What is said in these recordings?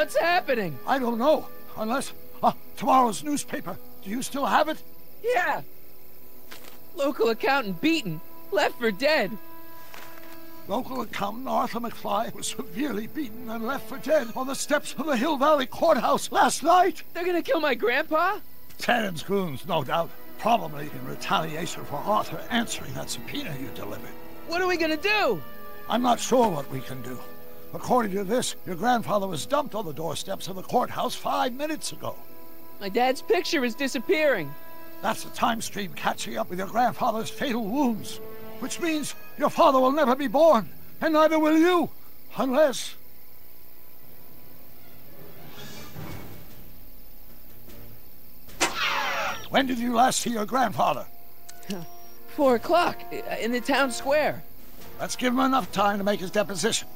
What's happening? I don't know. Unless... tomorrow's newspaper. Do you still have it? Yeah. Local accountant beaten. Left for dead. Local accountant Arthur McFly was severely beaten and left for dead on the steps of the Hill Valley Courthouse last night. They're gonna kill my grandpa? Tannen's goons, no doubt. Probably in retaliation for Arthur answering that subpoena you delivered. What are we gonna do? I'm not sure what we can do. According to this, your grandfather was dumped on the doorsteps of the courthouse 5 minutes ago. My dad's picture is disappearing. That's the time stream catching up with your grandfather's fatal wounds. Which means your father will never be born, and neither will you, unless... When did you last see your grandfather? 4 o'clock, in the town square. Let's give him enough time to make his deposition.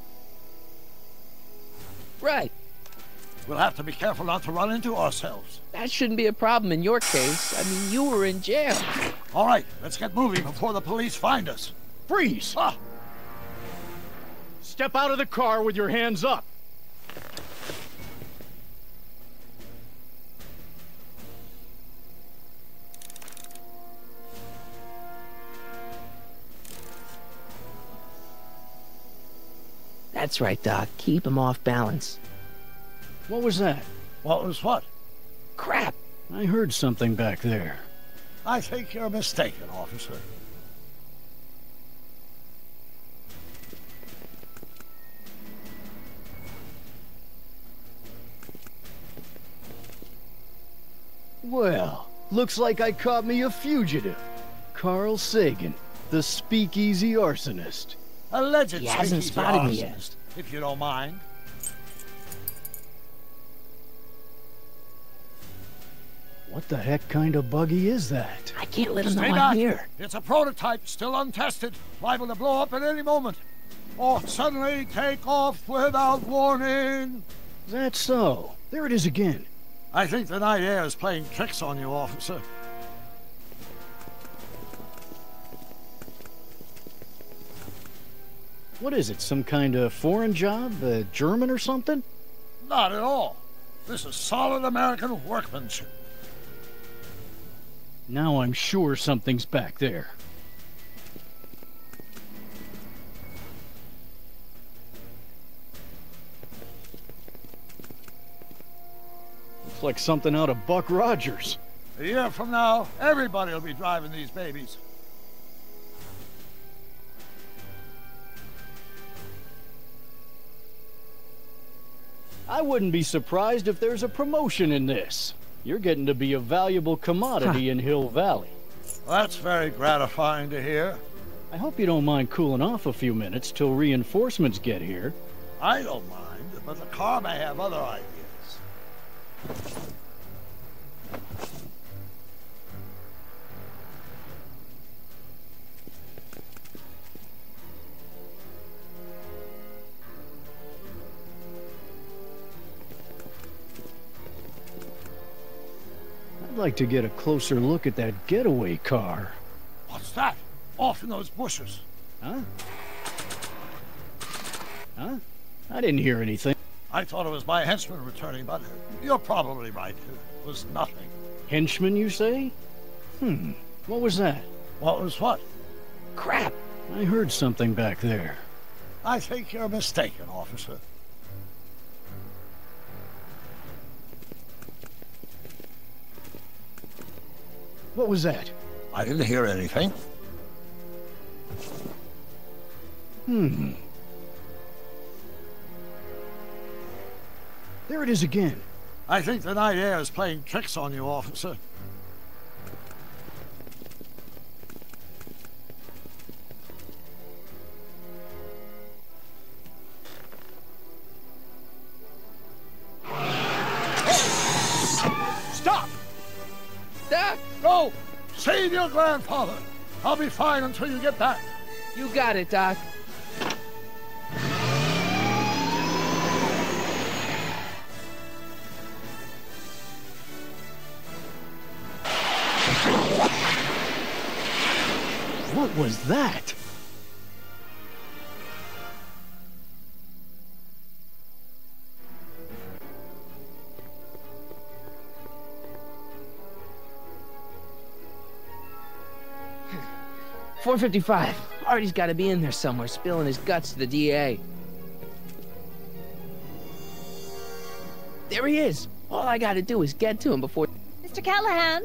Right. We'll have to be careful not to run into ourselves. That shouldn't be a problem in your case. I mean, you were in jail. All right, let's get moving before the police find us. Freeze! Step out of the car with your hands up. That's right, Doc. Keep him off balance. What was that? What was what? Crap! I heard something back there. I think you're mistaken, officer. Well, looks like I caught me a fugitive. Carl Sagan, the speakeasy arsonist. Alleged He hasn't speakeasy spotted me arsonist, if you don't mind. What the heck kind of buggy is that? I can't let him know Stay I'm back. here. It's a prototype, still untested, liable to blow up at any moment. Or suddenly take off without warning. That's so. There it is again. I think the night air is playing tricks on you, officer. What is it, some kind of foreign job? German or something? Not at all. This is solid American workmanship. Now I'm sure something's back there. Looks like something out of Buck Rogers. A year from now, everybody will be driving these babies. I wouldn't be surprised if there's a promotion in this. You're getting to be a valuable commodity in Hill Valley. Well, that's very gratifying to hear. I hope you don't mind cooling off a few minutes till reinforcements get here. I don't mind, but the car may have other ideas. I'd like to get a closer look at that getaway car. What's that? Off in those bushes. Huh? Huh? I didn't hear anything. I thought it was my henchman returning, but you're probably right. It was nothing. Henchman, you say? What was that? What was what? Crap! I heard something back there. I think you're mistaken, officer. What was that? I didn't hear anything. There it is again. I think the night air is playing tricks on you, officer. Stop! Doc! Go! Save your grandfather! I'll be fine until you get back. You got it, Doc. What was that? 4:55. Artie's gotta be in there somewhere, spilling his guts to the DA. There he is. All I gotta do is get to him before... Mr. Callahan?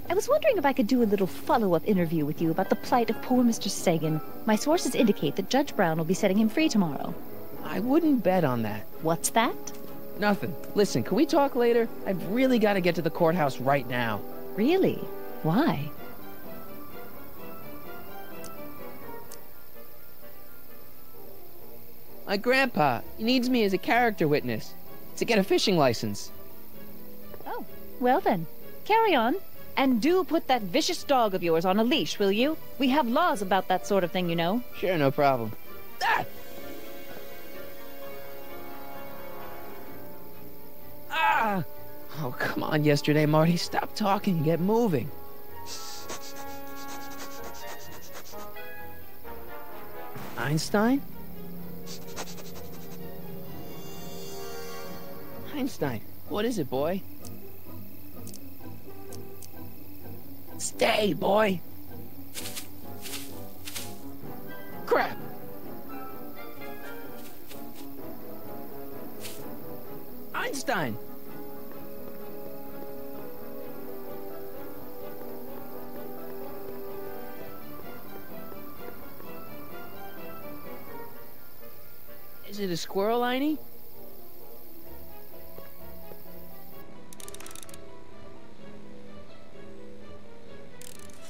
I was wondering if I could do a little follow-up interview with you about the plight of poor Mr. Sagan. My sources indicate that Judge Brown will be setting him free tomorrow. I wouldn't bet on that. What's that? Nothing. Listen, can we talk later? I've really gotta get to the courthouse right now. Really? Why? My grandpa, he needs me as a character witness to get a fishing license. Oh, well then. Carry on. And do put that vicious dog of yours on a leash, will you? We have laws about that sort of thing, you know. Sure, no problem. Ah! Ah! Oh, come on, yesterday, Marty. Stop talking and get moving. Einstein? Einstein, what is it, boy? Stay, boy! Crap! Einstein! Is it a squirrel, Einie?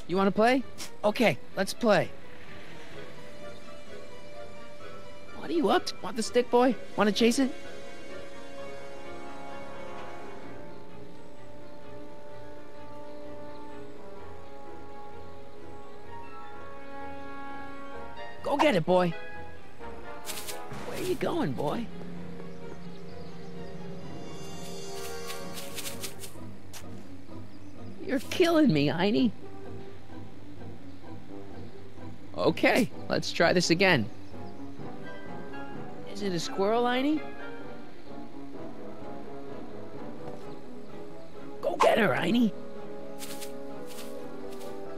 You want to play? Okay, let's play. What are you up to? Want the stick, boy? Want to chase it? Go get it, boy. Where are you going, boy? You're killing me, Einie. Okay, let's try this again. Is it a squirrel, Einie? Go get her, Einie.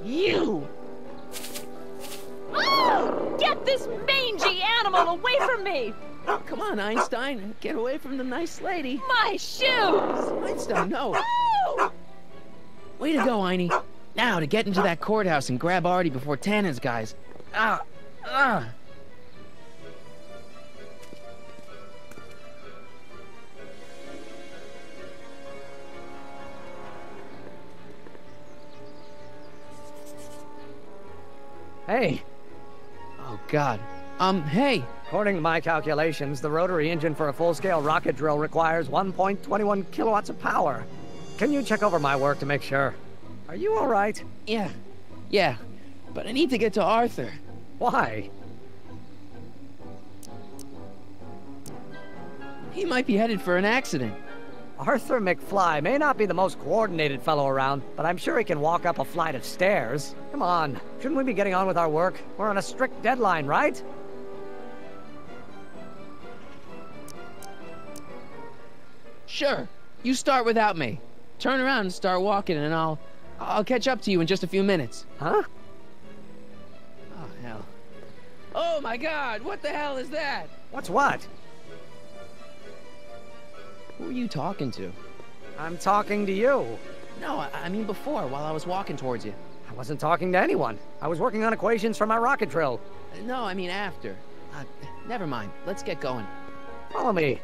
You! Oh! Get this mangy animal away from me! Come on, Einstein. Get away from the nice lady. My shoes! Einstein, no. Oh! Way to go, Einie. Now, to get into that courthouse and grab Artie before Tannen's guys. Ah! Ah! Hey, Oh, God. Hey! according to my calculations, the rotary engine for a full-scale rocket drill requires 1.21 kilowatts of power. Can you check over my work to make sure? Are you all right? Yeah. But I need to get to Arthur. Why? He might be headed for an accident. Arthur McFly may not be the most coordinated fellow around, but I'm sure he can walk up a flight of stairs. Come on, shouldn't we be getting on with our work? We're on a strict deadline, right? Sure. You start without me. Turn around and start walking, and I'll catch up to you in just a few minutes. Huh? Oh, hell. Oh, my God! What the hell is that? What's what? Who are you talking to? I'm talking to you. No, I mean before, while I was walking towards you. I wasn't talking to anyone. I was working on equations for my rocket drill. No, I mean after. Never mind. Let's get going. Follow me.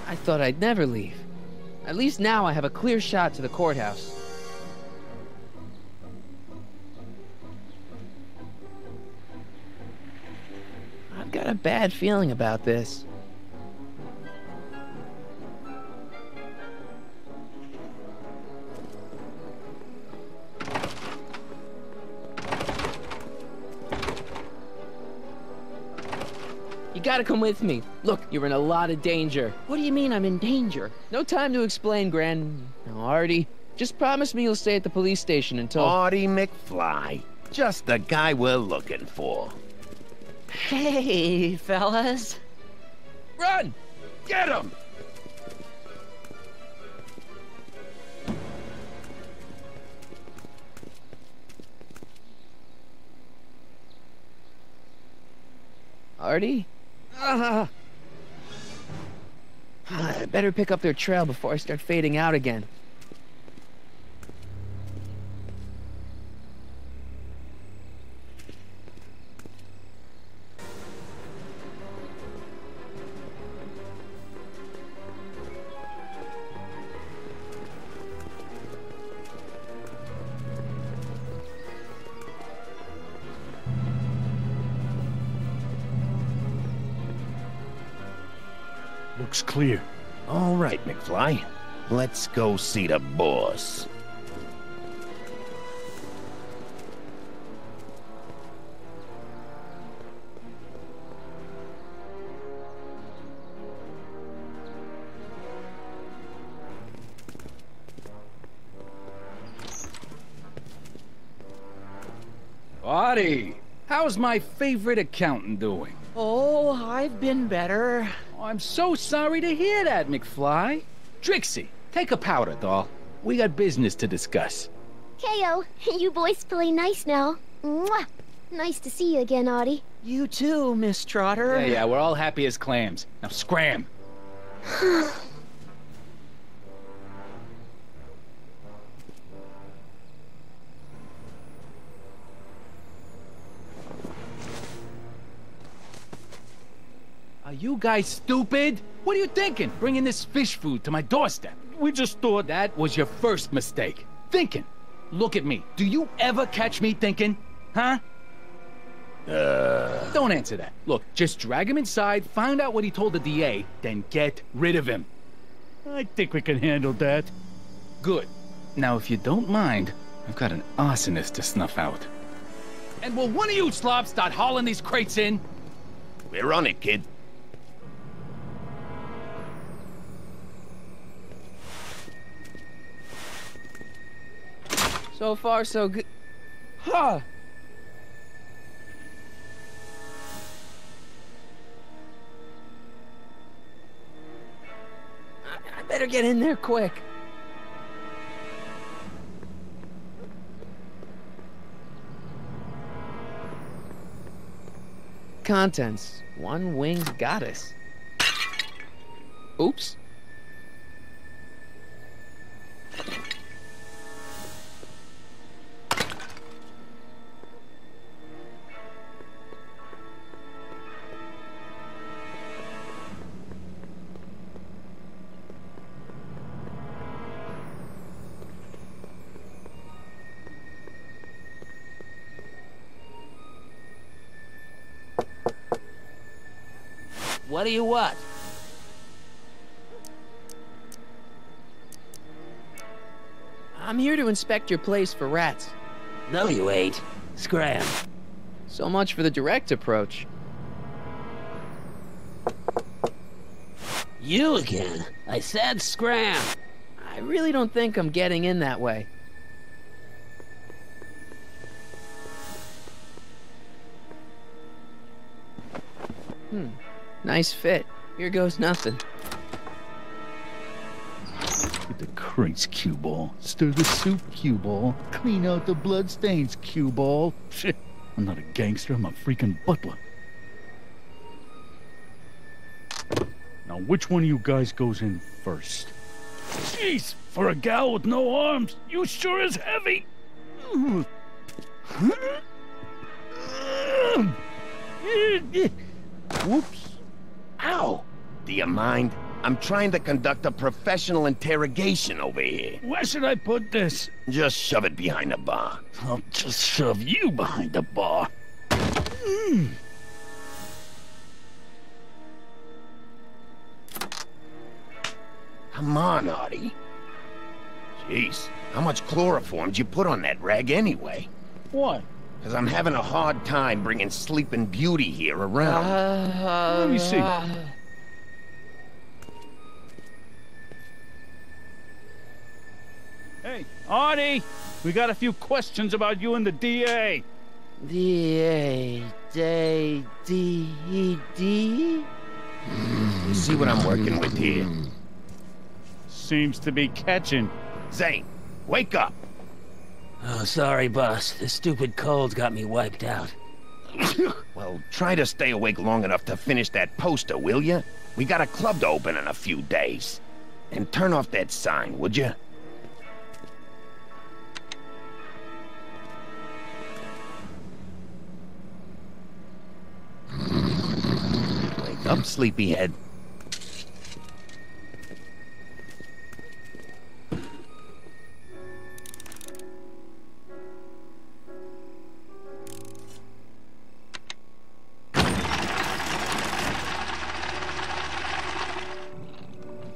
I thought I'd never leave. At least now I have a clear shot to the courthouse. I've got a bad feeling about this. You gotta come with me. Look, you're in a lot of danger. What do you mean I'm in danger? No time to explain, Gran. No, Artie. Just promise me you'll stay at the police station until... Artie McFly. Just the guy we're looking for. Hey, fellas. Run! Get him! Artie? I better pick up their trail before I start fading out again. Looks clear. All right, McFly. Let's go see the boss. Artie, how's my favorite accountant doing? Oh, I've been better. Oh, I'm so sorry to hear that, McFly. Trixie, take a powder, doll. We got business to discuss. K.O., you boys play nice now. Mwah! Nice to see you again, Artie. You too, Miss Trotter. Yeah, we're all happy as clams. Now scram. Are you guys stupid? What are you thinking, bringing this fish food to my doorstep? We just thought that was your first mistake. Thinking. Look at me. Do you ever catch me thinking? Huh? Don't answer that. Look, just drag him inside, find out what he told the DA, then get rid of him. I think we can handle that. Good. Now, if you don't mind, I've got an arsonist to snuff out. And will one of you slobs start hauling these crates in? We're on it, kid. So far, so good. Huh. I better get in there quick. Contents. One winged goddess. Oops. What do you want? I'm here to inspect your place for rats. No, you ain't. Scram. So much for the direct approach. You again. I said scram. I really don't think I'm getting in that way. Nice fit. Here goes nothing. Get the crates, cue ball. Stir the soup, cue ball. Clean out the bloodstains, cue ball. Shit, I'm not a gangster, I'm a freaking butler. Now, which one of you guys goes in first? Jeez, for a gal with no arms, you sure is heavy. Whoops. Ow! Do you mind? I'm trying to conduct a professional interrogation over here. Where should I put this? Just shove it behind the bar. I'll just shove you behind the bar. Come on, Artie. Jeez, how much chloroform did you put on that rag anyway? What? Because I'm having a hard time bringing Sleeping Beauty here around. Let me see. Hey, Artie! We got a few questions about you and the DA. D-A... D-D-D? You see what I'm working with here? Seems to be catching. Zane, wake up! Oh, sorry, boss. This stupid cold's got me wiped out. Well, try to stay awake long enough to finish that poster, will you? We got a club to open in a few days. And turn off that sign, would you? Wake up, sleepyhead.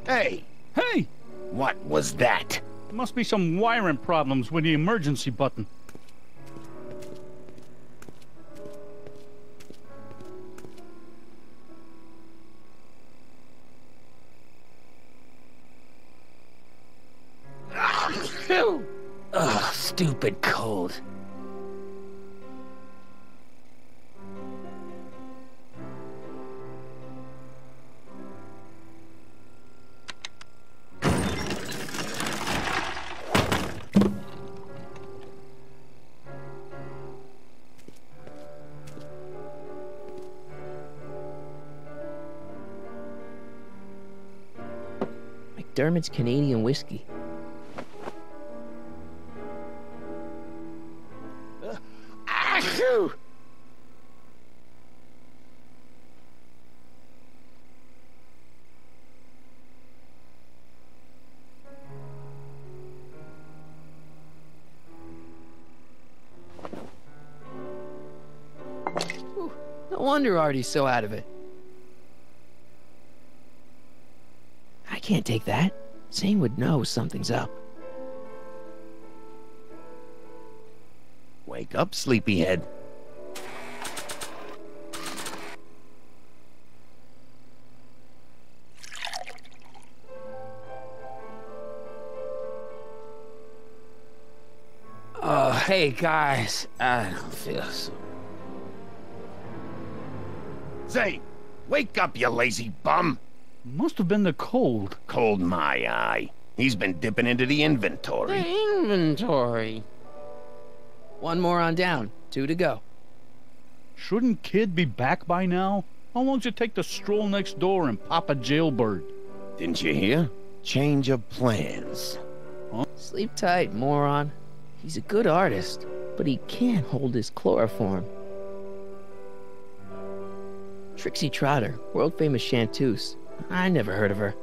Hey! Hey! What was that? Must be some wiring problems with the emergency button. Ugh, stupid cold. McDermott's Canadian whiskey. Achoo! No wonder Artie's so out of it. I can't take that. Zane would know something's up. Wake up, sleepyhead. Oh, hey guys, I don't feel so. Zane, wake up, you lazy bum. Must have been the cold. Cold my eye. He's been dipping into the inventory. Inventory. One more on down. 2 to go. Shouldn't Kid be back by now? How long's it take to stroll next door and pop a jailbird? Didn't you hear? Change of plans. Sleep tight, moron. He's a good artist, but he can't hold his chloroform. Trixie Trotter, world-famous chanteuse. I never heard of her.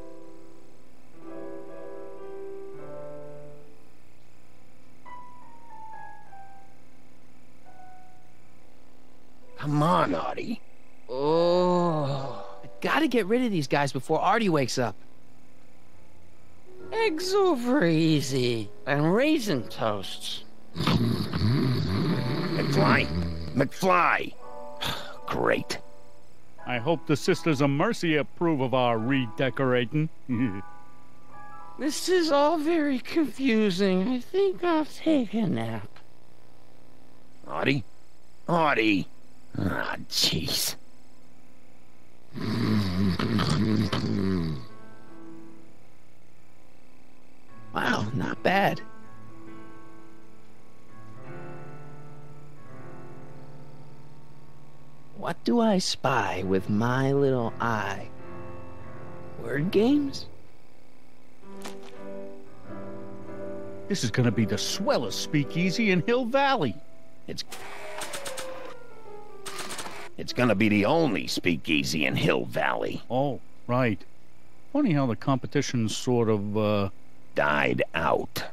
Come on, Artie. Oh, I gotta get rid of these guys before Artie wakes up. Eggs over easy. And raisin toasts. McFly! McFly! Great. I hope the Sisters of Mercy approve of our redecorating. This is all very confusing. I think I'll take a nap. Artie? Artie! Ah, jeez. Wow, not bad. What do I spy with my little eye? Word games? This is gonna be the swellest speakeasy in Hill Valley. It's gonna be the only speakeasy in Hill Valley. Oh, right. Funny how the competition sort of, Died out.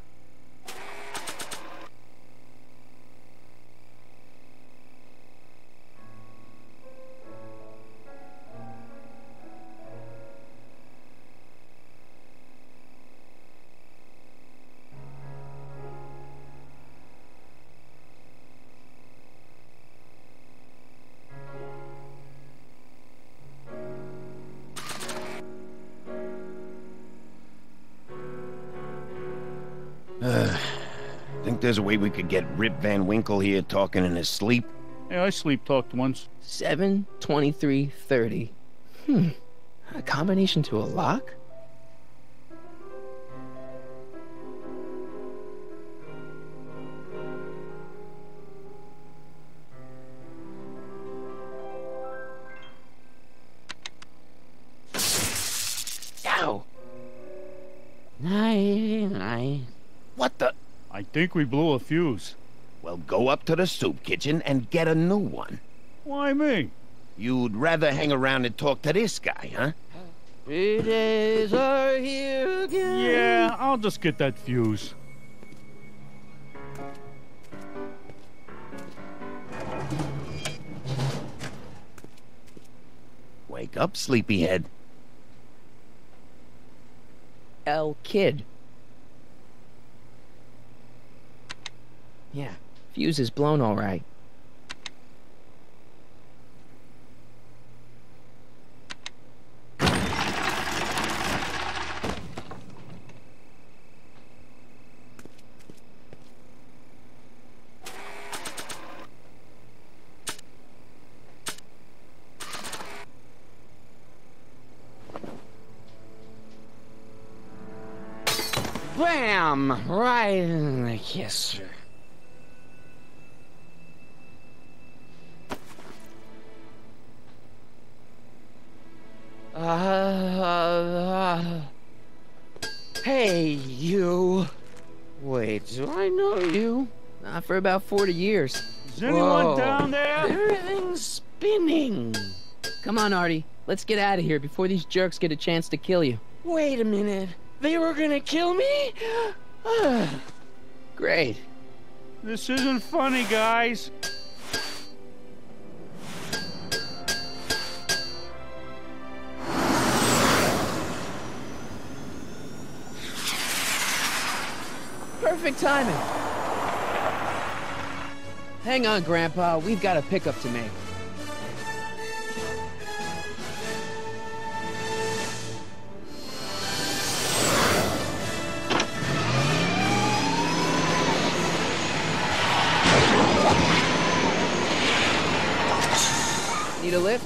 Think there's a way we could get Rip Van Winkle here talking in his sleep? Yeah, I sleep-talked once. 7:23:30. A combination to a lock? think we blew a fuse. Well, go up to the soup kitchen and get a new one. Why me? You'd rather hang around and talk to this guy, huh? 3 days are here again. Yeah, I'll just get that fuse. Wake up, sleepyhead. El Kid. Yeah, fuse is blown all right. Bam! Right in the kisser. Hey, you. Wait, do I know you? Not for about 40 years. Is anyone Whoa. down there? Everything's spinning. Come on, Artie. Let's get out of here before these jerks get a chance to kill you. Wait a minute. They were gonna kill me? Great. This isn't funny, guys. Perfect timing. Hang on, Grandpa. We've got a pickup to make. Need a lift?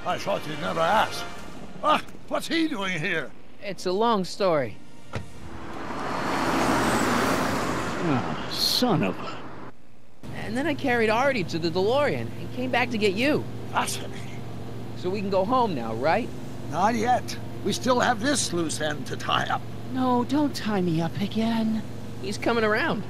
I thought you'd never ask. Ah, what's he doing here? It's a long story. Ah, son of a... And then I carried Artie to the DeLorean and came back to get you. Fascinating. So we can go home now, right? Not yet. We still have this loose end to tie up. No, don't tie me up again. He's coming around.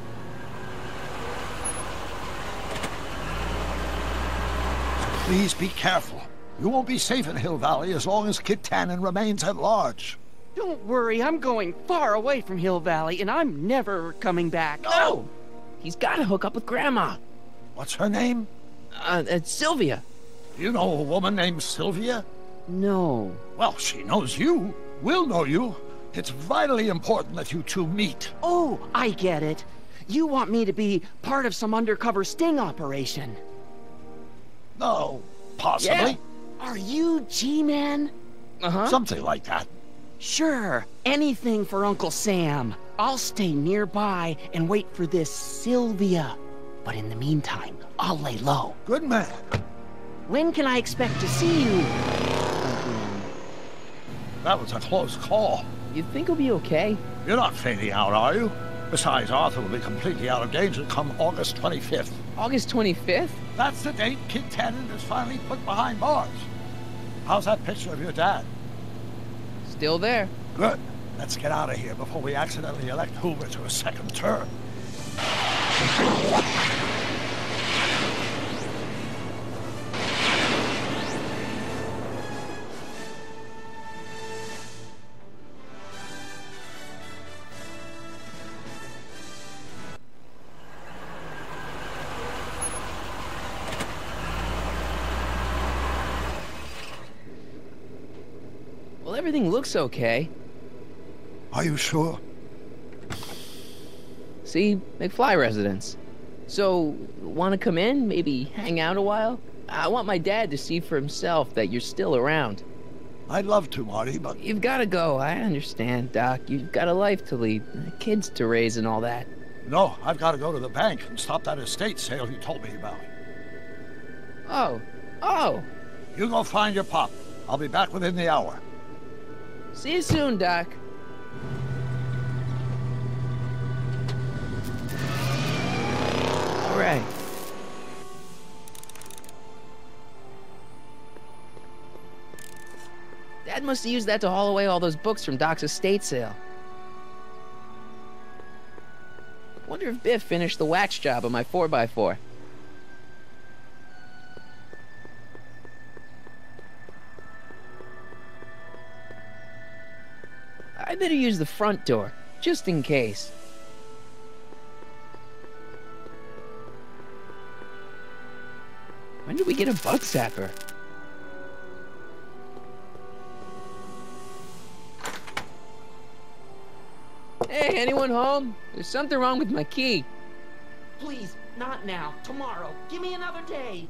Please be careful. You won't be safe in Hill Valley as long as Kid Tannen remains at large. Don't worry, I'm going far away from Hill Valley, and I'm never coming back. No! He's got to hook up with Grandma. What's her name? It's Sylvia. You know a woman named Sylvia? No. Well, she knows you. We'll know you. It's vitally important that you two meet. Oh, I get it. You want me to be part of some undercover sting operation. No, possibly. Yeah. Are you G-Man? Uh-huh. Something like that. Sure, anything for Uncle Sam. I'll stay nearby and wait for this Sylvia. But in the meantime, I'll lay low. Good man. When can I expect to see you? That was a close call. You think he'll be okay? You're not fading out, are you? Besides, Arthur will be completely out of danger come August 25th. August 25th? That's the date Kid Tannen is finally put behind bars. How's that picture of your dad? Still there. Good. Let's get out of here before we accidentally elect Hoover to a second term. Well, everything looks okay. Are you sure? See, McFly residence. So, want to come in? Maybe hang out a while? I want my dad to see for himself that you're still around. I'd love to, Marty, but... You've got to go. I understand, Doc. You've got a life to lead, kids to raise and all that. No, I've got to go to the bank and stop that estate sale you told me about. Oh. You go find your pop. I'll be back within the hour. See you soon, Doc. All right. Dad must have used that to haul away all those books from Doc's estate sale. Wonder Wonder if Biff finished the wax job on my 4x4. I better use the front door, just in case. When did we get a bug zapper? Hey, anyone home? There's something wrong with my key. Please, not now. Tomorrow. Give me another day.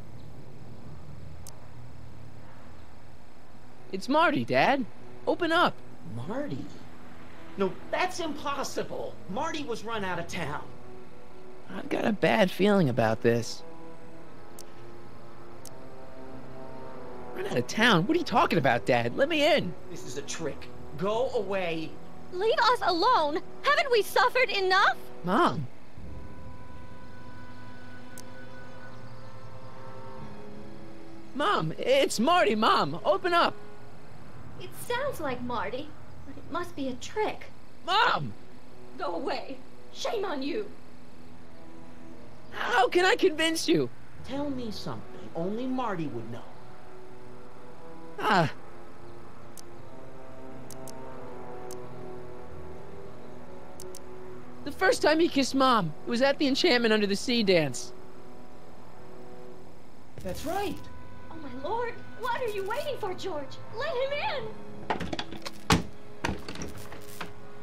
It's Marty, Dad. Open up. Marty? No, that's impossible. Marty was run out of town. I've got a bad feeling about this. Run out of town? What are you talking about, Dad? Let me in. This is a trick. Go away. Leave us alone! Haven't we suffered enough? Mom. Mom, it's Marty, Mom. Open up. It sounds like Marty, but it must be a trick. Mom! Go away. Shame on you. How can I convince you? Tell me something only Marty would know. Ah. The first time he kissed Mom, it was at the Enchantment Under the Sea dance. That's right. Oh my lord, what are you waiting for, George? Let him in!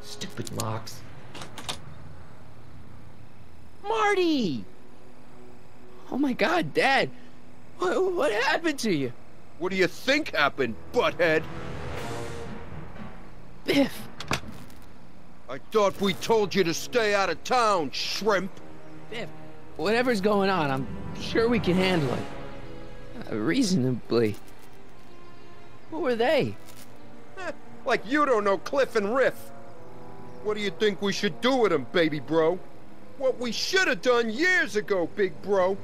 Stupid locks. Marty! Oh my God, Dad. What happened to you? What do you think happened, butthead? Biff. I thought we told you to stay out of town, shrimp. Biff, whatever's going on, I'm sure we can handle it. Reasonably. Who were they? Like you don't know Cliff and Riff. What do you think we should do with them, baby bro? What we should have done years ago, big bro.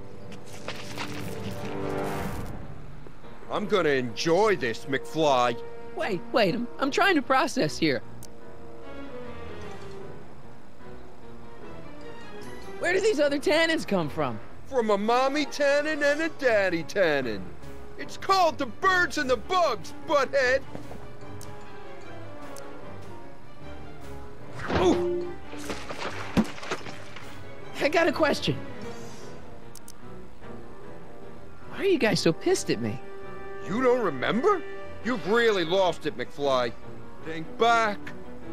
I'm gonna enjoy this, McFly. Wait, I'm trying to process here. Where do these other Tannens come from? From a mommy Tannen and a daddy Tannen. It's called the birds and the bugs, butthead. Ooh. I got a question. Why are you guys so pissed at me? You don't remember? You've really lost it, McFly. Think back.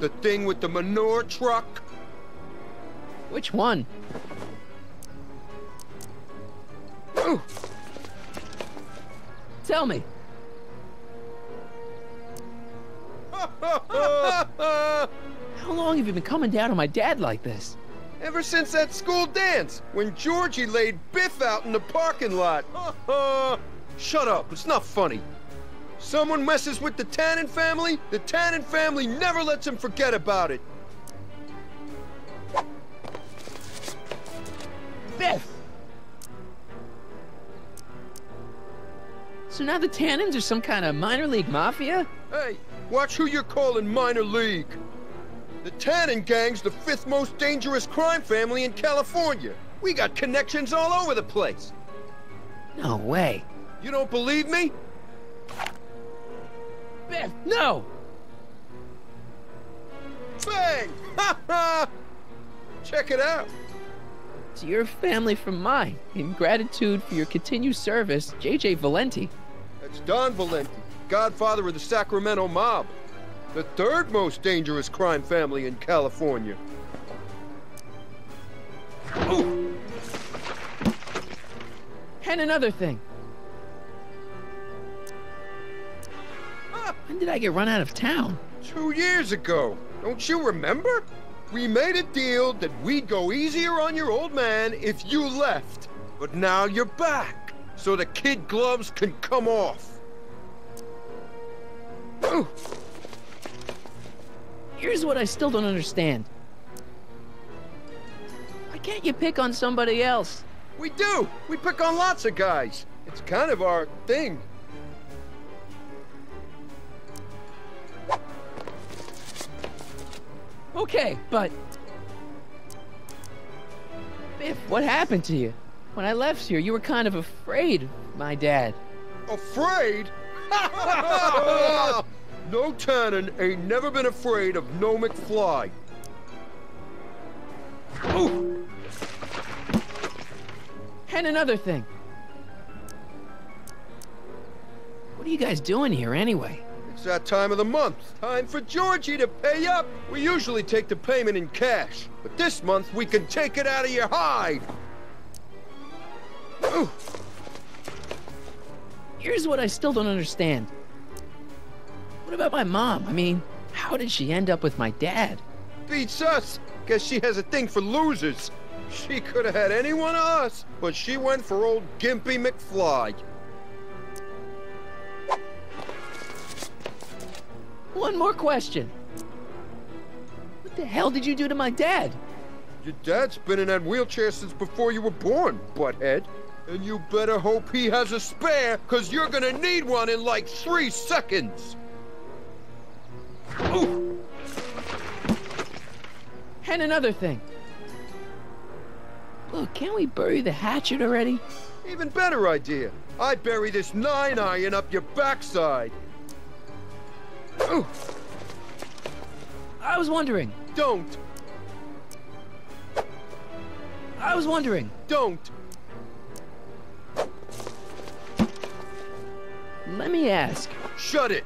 The thing with the manure truck. Which one? Ooh. Tell me. How long have you been coming down on my dad like this? Ever since that school dance, when Georgie laid Biff out in the parking lot. Shut up, it's not funny. Someone messes with the Tannen family never lets him forget about it. Biff! So now the Tannens are some kind of minor league mafia? Hey, watch who you're calling minor league. The Tannen gang's the 5th most dangerous crime family in California. We got connections all over the place. No way. You don't believe me? Biff, no! Bang! Ha ha! Check it out. To your family from mine, in gratitude for your continued service, J.J. Valenti. That's Don Valenti, godfather of the Sacramento mob. The 3rd most dangerous crime family in California. Ooh. And another thing. When did I get run out of town? 2 years ago. Don't you remember? We made a deal that we'd go easier on your old man if you left. But now you're back, so the kid gloves can come off. Ooh. Here's what I still don't understand. Why can't you pick on somebody else? We do! We pick on lots of guys. It's kind of our thing. Okay, but... Biff, what happened to you? When I left here, you were kind of afraid of my dad. Afraid? No Tannen ain't never been afraid of no McFly. Ooh. And another thing. What are you guys doing here anyway? It's that time of the month. Time for Georgie to pay up. We usually take the payment in cash, but this month we can take it out of your hide. Ooh. Here's what I still don't understand. What about my mom? I mean, how did she end up with my dad? Beats us. Guess she has a thing for losers. She could have had any one of us, but she went for old Gimpy McFly. One more question. What the hell did you do to my dad? Your dad's been in that wheelchair since before you were born, butthead. And you better hope he has a spare, cause you're gonna need one in like 3 seconds. Ooh. And another thing. Look, can't we bury the hatchet already? Even better idea. I bury this 9-iron up your backside. Ooh. I was wondering. Don't. I was wondering. Don't. Let me ask. Shut it.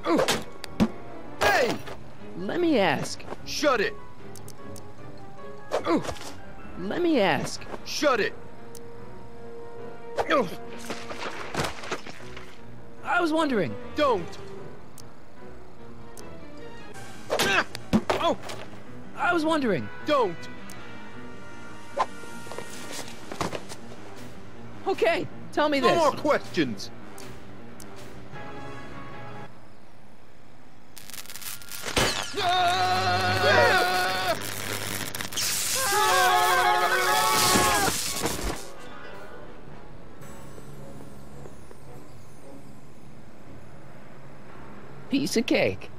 Ooh. Hey! Let me ask. Shut it. Ooh. Let me ask. Shut it. Ooh. I was wondering. Don't. Ah! Oh! I was wondering. Don't. Okay, tell me No this. more questions. Piece of cake.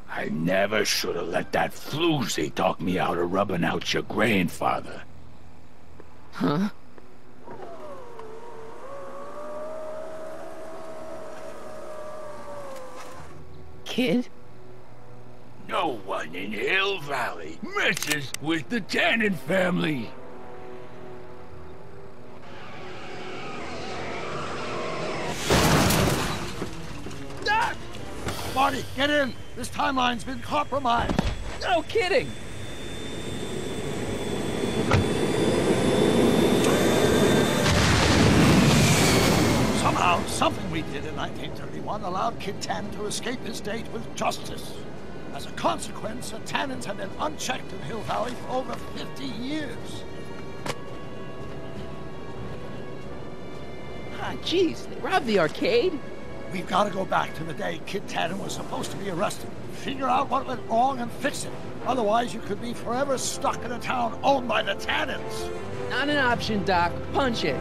I never should have let that floozy talk me out of rubbing out your grandfather. Huh? Kid? No one in Hill Valley messes with the Tannen family. Marty, get in! This timeline's been compromised. No kidding! Somehow, something we did in 1931 allowed Kid Tannen to escape his date with justice. As a consequence, the Tannens have been unchecked in Hill Valley for over 50 years. Ah, jeez, they robbed the arcade? We've got to go back to the day Kid Tannen was supposed to be arrested. Figure out what went wrong and fix it. Otherwise, you could be forever stuck in a town owned by the Tannens. Not an option, Doc. Punch it.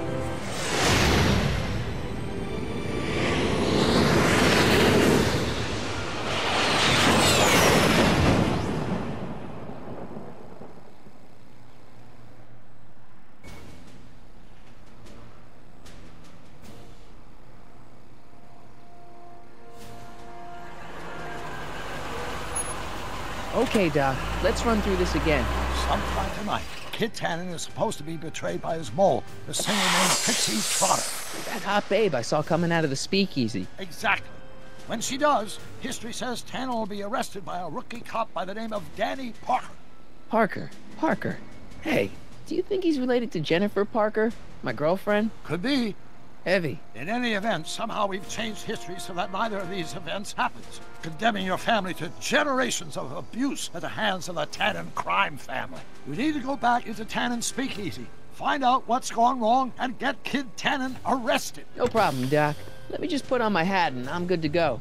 Okay, Doc. Let's run through this again. Sometime tonight, Kid Tannen is supposed to be betrayed by his mole, the singer named Pixie Trotter. That hot babe I saw coming out of the speakeasy. Exactly. When she does, history says Tannen will be arrested by a rookie cop by the name of Danny Parker. Parker. Hey, do you think he's related to Jennifer Parker, my girlfriend? Could be. Heavy. In any event, somehow we've changed history so that neither of these events happens, condemning your family to generations of abuse at the hands of the Tannen crime family. We need to go back into Tannen's speakeasy, find out what's gone wrong, and get Kid Tannen arrested. No problem, Doc. Let me just put on my hat and I'm good to go.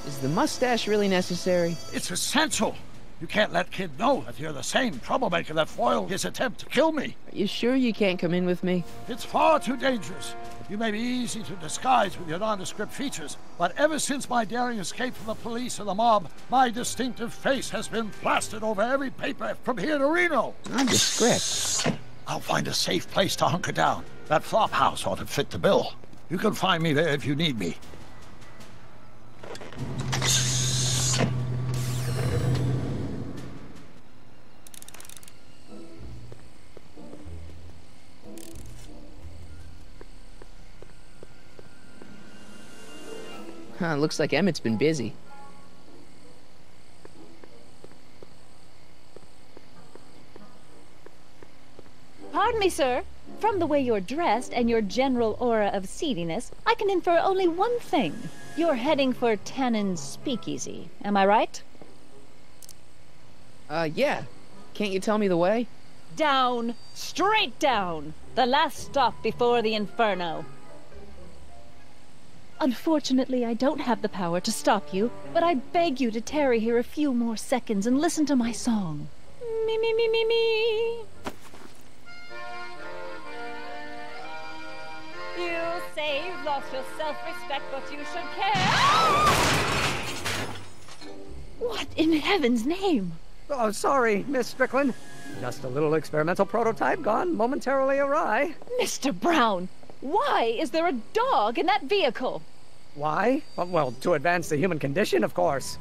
Is the mustache really necessary? It's essential. You can't let Kid know that you're the same troublemaker that foiled his attempt to kill me. Are you sure you can't come in with me? It's far too dangerous. You may be easy to disguise with your nondescript features, but ever since my daring escape from the police and the mob, my distinctive face has been plastered over every paper from here to Reno. Nondescript? I'll find a safe place to hunker down. That flop house ought to fit the bill. You can find me there if you need me. Huh, looks like Emmett's been busy. Pardon me, sir. From the way you're dressed and your general aura of seediness, I can infer only one thing. You're heading for Tannen's speakeasy. Am I right? Yeah. Can't you tell me the way? Down. Straight down. The last stop before the inferno. Unfortunately, I don't have the power to stop you, but I beg you to tarry here a few more seconds and listen to my song. Me, me, me, me, me. You say you've lost your self-respect, but you should care. What in heaven's name? Oh, sorry, Miss Strickland. Just a little experimental prototype gone momentarily awry. Mr. Brown, why is there a dog in that vehicle? Why? Well, to advance the human condition, of course.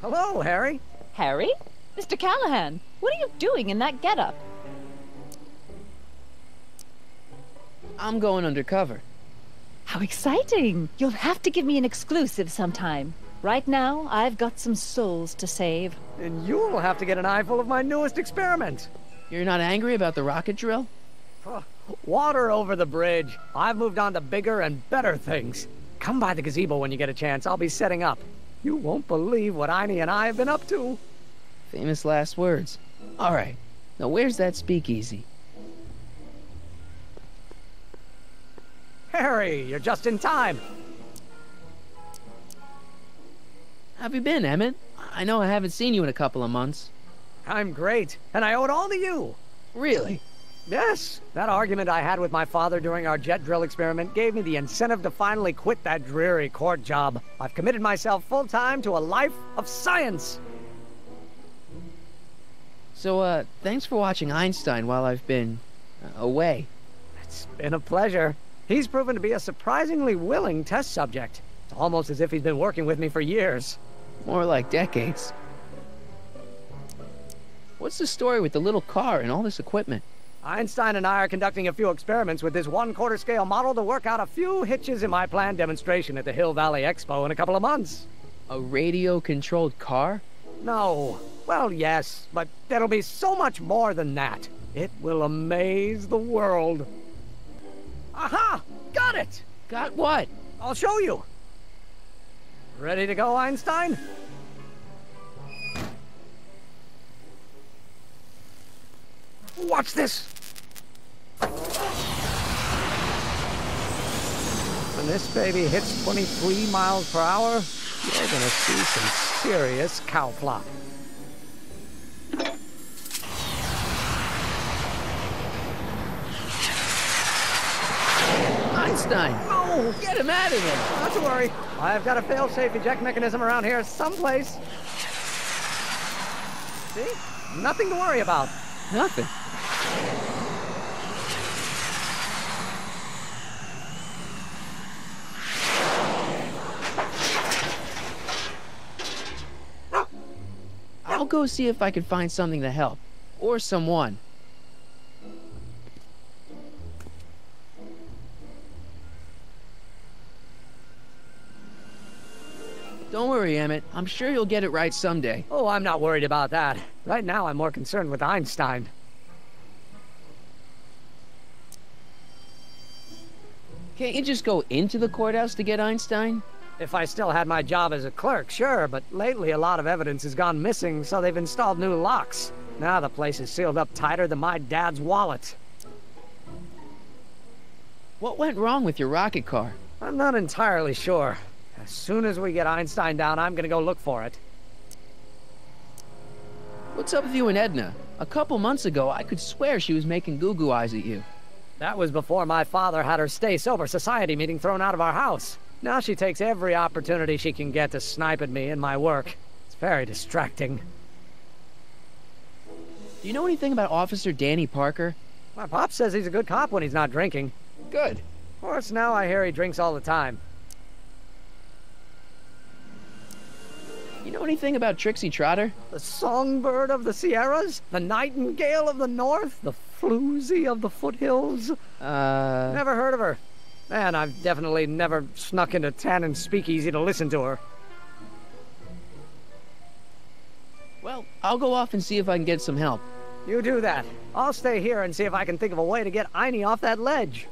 Hello, Harry. Harry? Mr. Callahan, what are you doing in that getup? I'm going undercover. How exciting! You'll have to give me an exclusive sometime. Right now, I've got some souls to save. And you'll have to get an eyeful of my newest experiment. You're not angry about the rocket drill? Water over the bridge. I've moved on to bigger and better things. Come by the gazebo when you get a chance. I'll be setting up. You won't believe what Einie and I have been up to. Famous last words. All right. Now where's that speakeasy? Harry, you're just in time. How have you been, Emmett? I know I haven't seen you in a couple of months. I'm great, and I owe it all to you. Really? Yes. That argument I had with my father during our jet drill experiment gave me the incentive to finally quit that dreary court job. I've committed myself full-time to a life of science. So, thanks for watching Einstein while I've been away. It's been a pleasure. He's proven to be a surprisingly willing test subject. It's almost as if he's been working with me for years. More like decades. What's the story with the little car and all this equipment? Einstein and I are conducting a few experiments with this 1/4 scale model to work out a few hitches in my planned demonstration at the Hill Valley Expo in a couple of months. A radio-controlled car? No. Well, yes, but there'll be so much more than that. It will amaze the world. Aha! Got it! Got what? I'll show you. Ready to go, Einstein? Watch this! When this baby hits 23 miles per hour, you're gonna see some serious cow flop. Einstein! Oh! Get him out of there! Not to worry. I've got a fail-safe eject mechanism around here someplace. See? Nothing to worry about. Nothing. I'll go see if I can find something to help. Or someone. Don't worry, Emmett. I'm sure you'll get it right someday. Oh, I'm not worried about that. Right now, I'm more concerned with Einstein. Can't you just go into the courthouse to get Einstein? If I still had my job as a clerk, sure, but lately a lot of evidence has gone missing, so they've installed new locks. Now the place is sealed up tighter than my dad's wallet. What went wrong with your rocket car? I'm not entirely sure. As soon as we get Einstein down, I'm gonna go look for it. What's up with you and Edna? A couple months ago, I could swear she was making goo-goo eyes at you. That was before my father had her stay sober society meeting thrown out of our house. Now she takes every opportunity she can get to snipe at me and my work. It's very distracting. Do you know anything about Officer Danny Parker? My pop says he's a good cop when he's not drinking. Good. Of course, now I hear he drinks all the time. You know anything about Trixie Trotter? The songbird of the Sierras? The nightingale of the north? The floozy of the foothills? Never heard of her. And I've definitely never snuck into Tannen's speakeasy to listen to her. Well, I'll go off and see if I can get some help. You do that. I'll stay here and see if I can think of a way to get Einie off that ledge.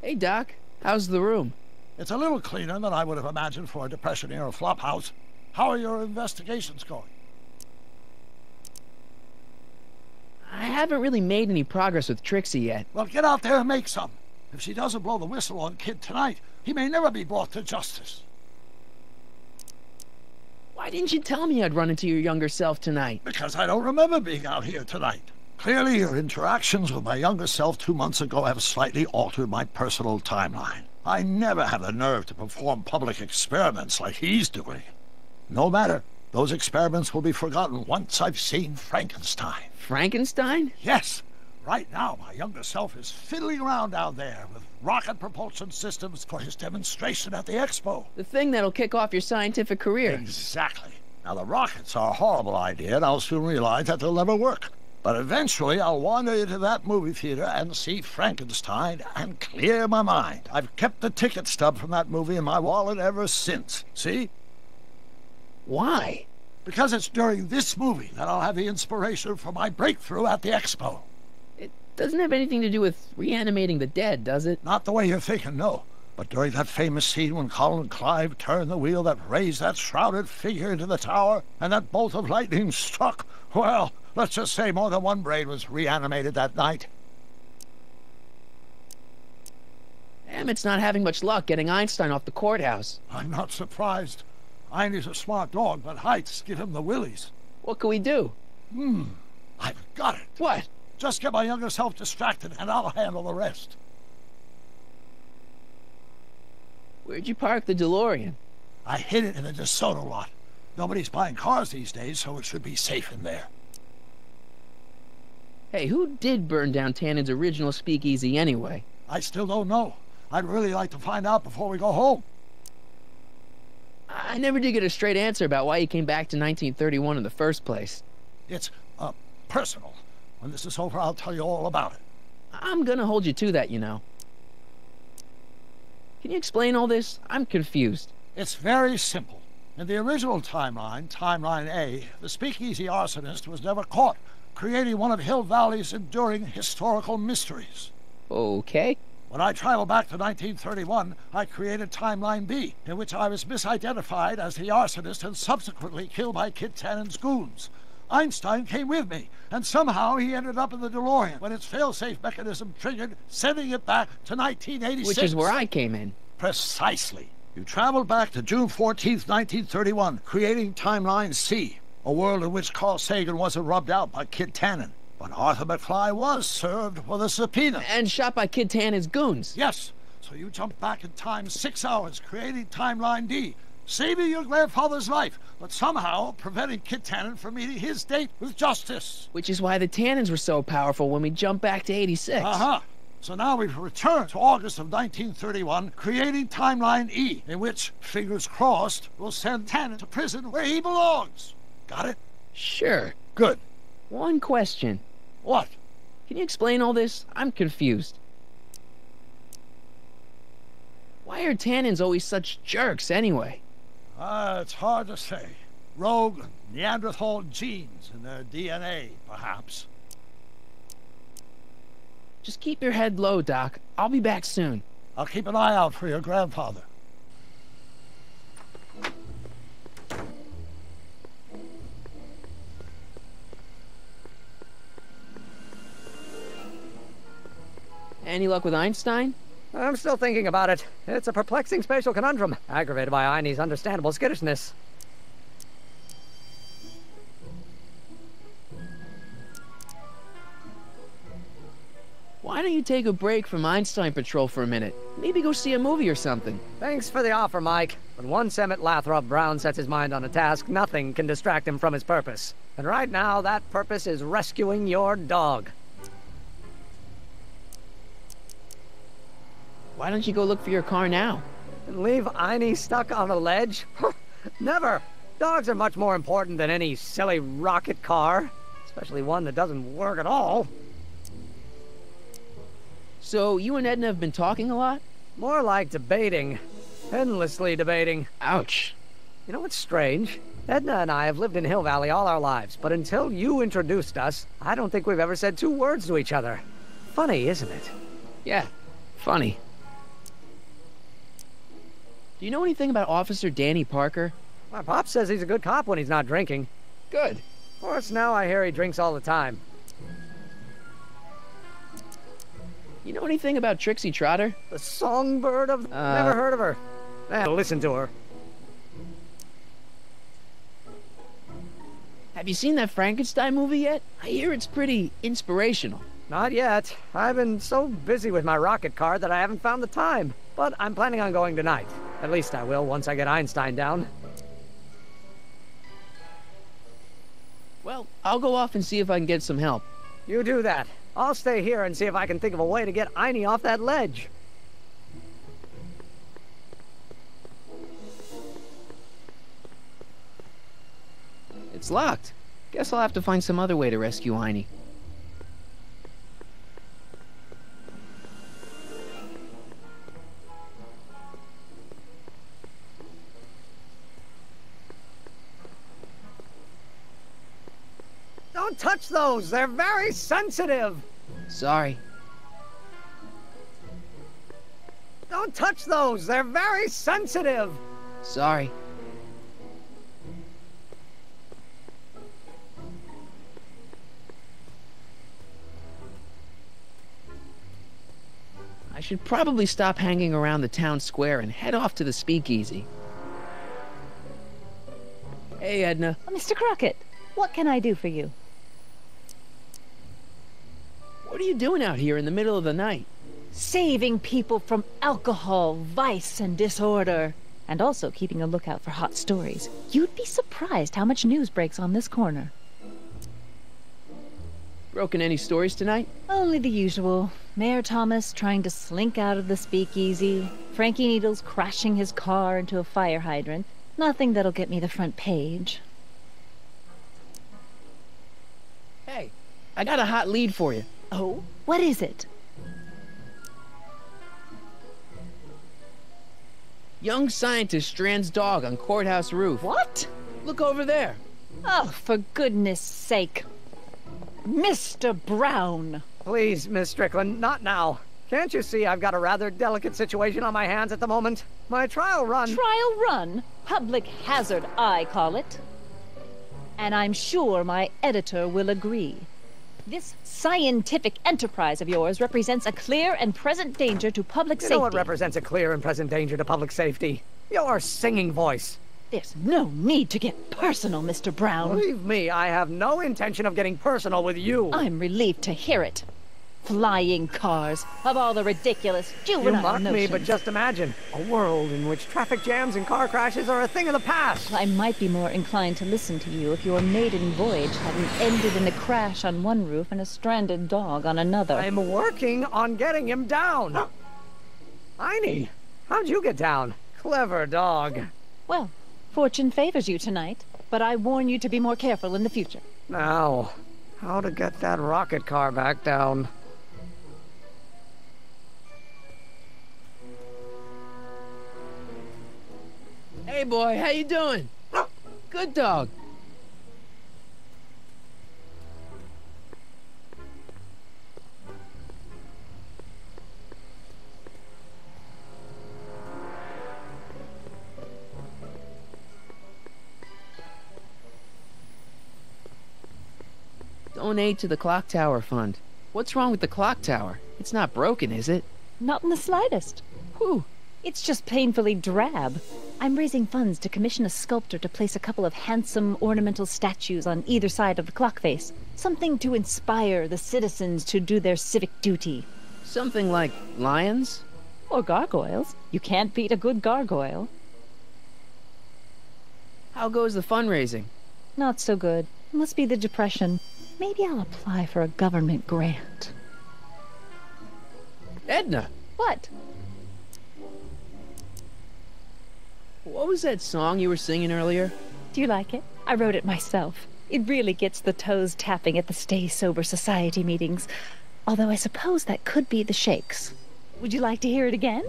Hey, Doc. How's the room? It's a little cleaner than I would have imagined for a Depression-era flophouse. How are your investigations going? I haven't really made any progress with Trixie yet. Well, get out there and make some. If she doesn't blow the whistle on Kid tonight, he may never be brought to justice. Why didn't you tell me I'd run into your younger self tonight? Because I don't remember being out here tonight. Clearly, your interactions with my younger self 2 months ago have slightly altered my personal timeline. I never had the nerve to perform public experiments like he's doing. No matter. Those experiments will be forgotten once I've seen Frankenstein. Frankenstein? Yes. Right now, my younger self is fiddling around down there with rocket propulsion systems for his demonstration at the expo. The thing that'll kick off your scientific career. Exactly. Now, the rockets are a horrible idea, and I'll soon realize that they'll never work. But eventually, I'll wander into that movie theater and see Frankenstein and clear my mind. I've kept the ticket stub from that movie in my wallet ever since. See? Why? Because it's during this movie that I'll have the inspiration for my breakthrough at the expo. It doesn't have anything to do with reanimating the dead, does it? Not the way you're thinking, no. But during that famous scene when Colin Clive turned the wheel that raised that shrouded figure into the tower and that bolt of lightning struck, well, let's just say more than one brain was reanimated that night. Emmett's not having much luck getting Einstein off the courthouse. I'm not surprised. Einie's a smart dog, but heights give him the willies. What can we do? I've got it. What? Just get my younger self distracted, and I'll handle the rest. Where'd you park the DeLorean? I hid it in the DeSoto lot. Nobody's buying cars these days, so it should be safe in there. Hey, who did burn down Tannen's original speakeasy anyway? I still don't know. I'd really like to find out before we go home. I never did get a straight answer about why he came back to 1931 in the first place. It's, personal. When this is over, I'll tell you all about it. I'm gonna hold you to that, you know. Can you explain all this? I'm confused. It's very simple. In the original timeline, Timeline A, the speakeasy arsonist was never caught, creating one of Hill Valley's enduring historical mysteries. Okay. When I traveled back to 1931, I created Timeline B, in which I was misidentified as the arsonist and subsequently killed by Kid Tannen's goons. Einstein came with me, and somehow he ended up in the DeLorean when its fail-safe mechanism triggered, sending it back to 1986. Which is where I came in. Precisely. You traveled back to June 14th, 1931, creating Timeline C, a world in which Carl Sagan wasn't rubbed out by Kid Tannen. But Arthur McFly was served with a subpoena. And shot by Kid Tannen's goons. Yes. So you jumped back in time 6 hours, creating Timeline D, saving your grandfather's life, but somehow preventing Kid Tannen from meeting his date with justice. Which is why the Tannens were so powerful when we jumped back to 86. Uh-huh. So now we've returned to August of 1931, creating Timeline E, in which, fingers crossed, we'll send Tannen to prison where he belongs. Got it? Sure. Good. One question. What? Can you explain all this? I'm confused. Why are Tannens always such jerks anyway? It's hard to say. Rogue Neanderthal genes in their DNA, perhaps. Just keep your head low, Doc. I'll be back soon. I'll keep an eye out for your grandfather. Any luck with Einstein? I'm still thinking about it. It's a perplexing spatial conundrum, aggravated by Einie's understandable skittishness. Why don't you take a break from Einstein Patrol for a minute? Maybe go see a movie or something. Thanks for the offer, Mike. But once Emmett Lathrop Brown sets his mind on a task, nothing can distract him from his purpose. And right now, that purpose is rescuing your dog. Why don't you go look for your car now? And leave Einie stuck on a ledge? Never! Dogs are much more important than any silly rocket car. Especially one that doesn't work at all. So, you and Edna have been talking a lot? More like debating. Endlessly debating. Ouch. You know what's strange? Edna and I have lived in Hill Valley all our lives, but until you introduced us, I don't think we've ever said 2 words to each other. Funny, isn't it? Yeah, funny. Do you know anything about Officer Danny Parker? My pop says he's a good cop when he's not drinking. Good. Of course, now I hear he drinks all the time. You know anything about Trixie Trotter? The songbird of... Never heard of her. Listen to her. Have you seen that Frankenstein movie yet? I hear it's pretty inspirational. Not yet. I've been so busy with my rocket car that I haven't found the time. But I'm planning on going tonight. At least I will once I get Einstein down. Well, I'll go off and see if I can get some help. You do that. I'll stay here and see if I can think of a way to get Einie off that ledge. It's locked. Guess I'll have to find some other way to rescue Einie. Don't touch those! They're very sensitive! Sorry. Don't touch those! They're very sensitive! Sorry. I should probably stop hanging around the town square and head off to the speakeasy. Hey, Edna. Mr. Crockett, what can I do for you? What are you doing out here in the middle of the night? Saving people from alcohol, vice, and disorder. And also keeping a lookout for hot stories. You'd be surprised how much news breaks on this corner. Broken any stories tonight? Only the usual. Mayor Thomas trying to slink out of the speakeasy. Frankie Needles crashing his car into a fire hydrant. Nothing that'll get me the front page. Hey, I got a hot lead for you. Oh? What is it? Young scientist strands dog on courthouse roof. What? Look over there. Oh, for goodness sake. Mr. Brown! Please, Miss Strickland, not now. Can't you see I've got a rather delicate situation on my hands at the moment? My trial run... Trial run? Public hazard, I call it. And I'm sure my editor will agree. This scientific enterprise of yours represents a clear and present danger to public safety. You know what represents a clear and present danger to public safety? Your singing voice. There's no need to get personal, Mr. Brown. Believe me, I have no intention of getting personal with you. I'm relieved to hear it. Flying cars, of all the ridiculous juvenile You mock notions. me, but just imagine. A world in which traffic jams and car crashes are a thing of the past. I might be more inclined to listen to you if your maiden voyage hadn't ended in a crash on one roof and a stranded dog on another. I'm working on getting him down. Einie, how'd you get down? Clever dog. Well, fortune favors you tonight, but I warn you to be more careful in the future. Now, how to get that rocket car back down? Hey, boy, how you doing? Good dog. Donate to the Clock Tower Fund. What's wrong with the clock tower? It's not broken, is it? Not in the slightest. Whew. It's just painfully drab. I'm raising funds to commission a sculptor to place a couple of handsome ornamental statues on either side of the clock face. Something to inspire the citizens to do their civic duty. Something like lions? Or gargoyles. You can't beat a good gargoyle. How goes the fundraising? Not so good. Must be the depression. Maybe I'll apply for a government grant. Edna! What? What was that song you were singing earlier? Do you like it? I wrote it myself. It really gets the toes tapping at the Stay Sober Society meetings. Although I suppose that could be the Shakes. Would you like to hear it again?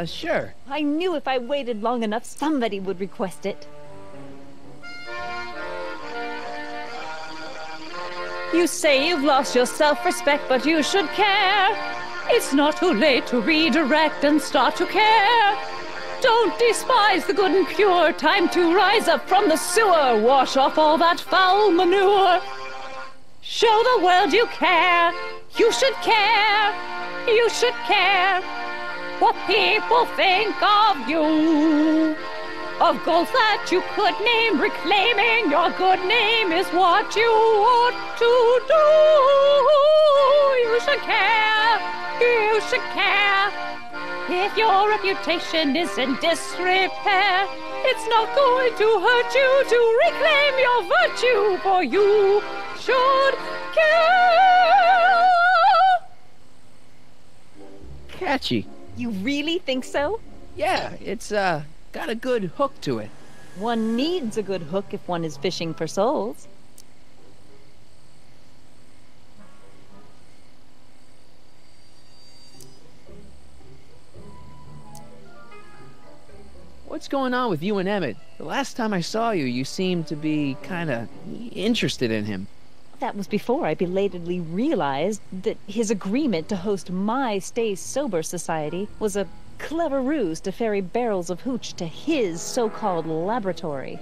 Sure. I knew if I waited long enough, somebody would request it. You say you've lost your self-respect, but you should care. It's not too late to redirect and start to care. Don't despise the good and pure. Time to rise up from the sewer. Wash off all that foul manure. Show the world you care. You should care. You should care what people think of you. Of goals that you could name, reclaiming your good name is what you ought to do. You should care, you should care. If your reputation is in disrepair, it's not going to hurt you to reclaim your virtue, for you should care. Catchy. You really think so? Yeah, it's, got a good hook to it. One needs a good hook if one is fishing for souls. What's going on with you and Emmett? The last time I saw you, you seemed to be kinda interested in him. That was before I belatedly realized that his agreement to host my Stay Sober Society was a clever ruse to ferry barrels of hooch to his so-called laboratory.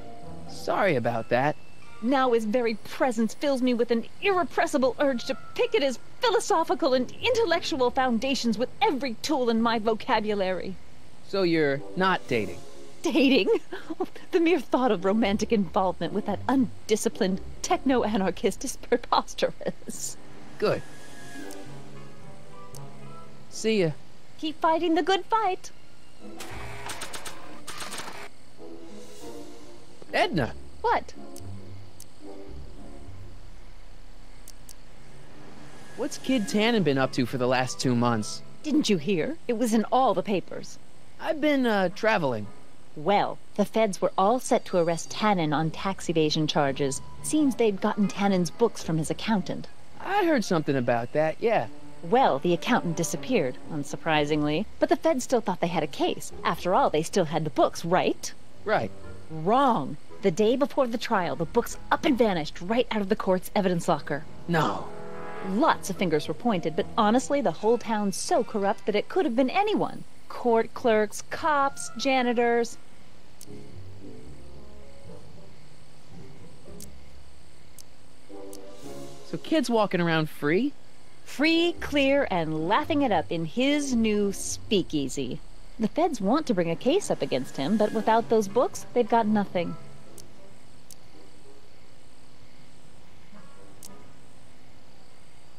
Sorry about that. Now his very presence fills me with an irrepressible urge to pick at his philosophical and intellectual foundations with every tool in my vocabulary. So you're not dating? Dating? The mere thought of romantic involvement with that undisciplined techno-anarchist is preposterous. Good. See ya. Keep fighting the good fight. Edna! What? What's Kid Tannen been up to for the last 2 months? Didn't you hear? It was in all the papers. I've been, traveling. Well, the feds were all set to arrest Tannen on tax evasion charges. Seems they'd gotten Tannen's books from his accountant. I heard something about that, yeah. Well, the accountant disappeared, unsurprisingly. But the feds still thought they had a case. After all, they still had the books, right? Right. Wrong. The day before the trial, the books up and vanished right out of the court's evidence locker. No. Lots of fingers were pointed, but honestly, the whole town's so corrupt that it could have been anyone. Court clerks, cops, janitors. So Kid's walking around free? Free, clear, and laughing it up in his new speakeasy. The feds want to bring a case up against him, but without those books, they've got nothing.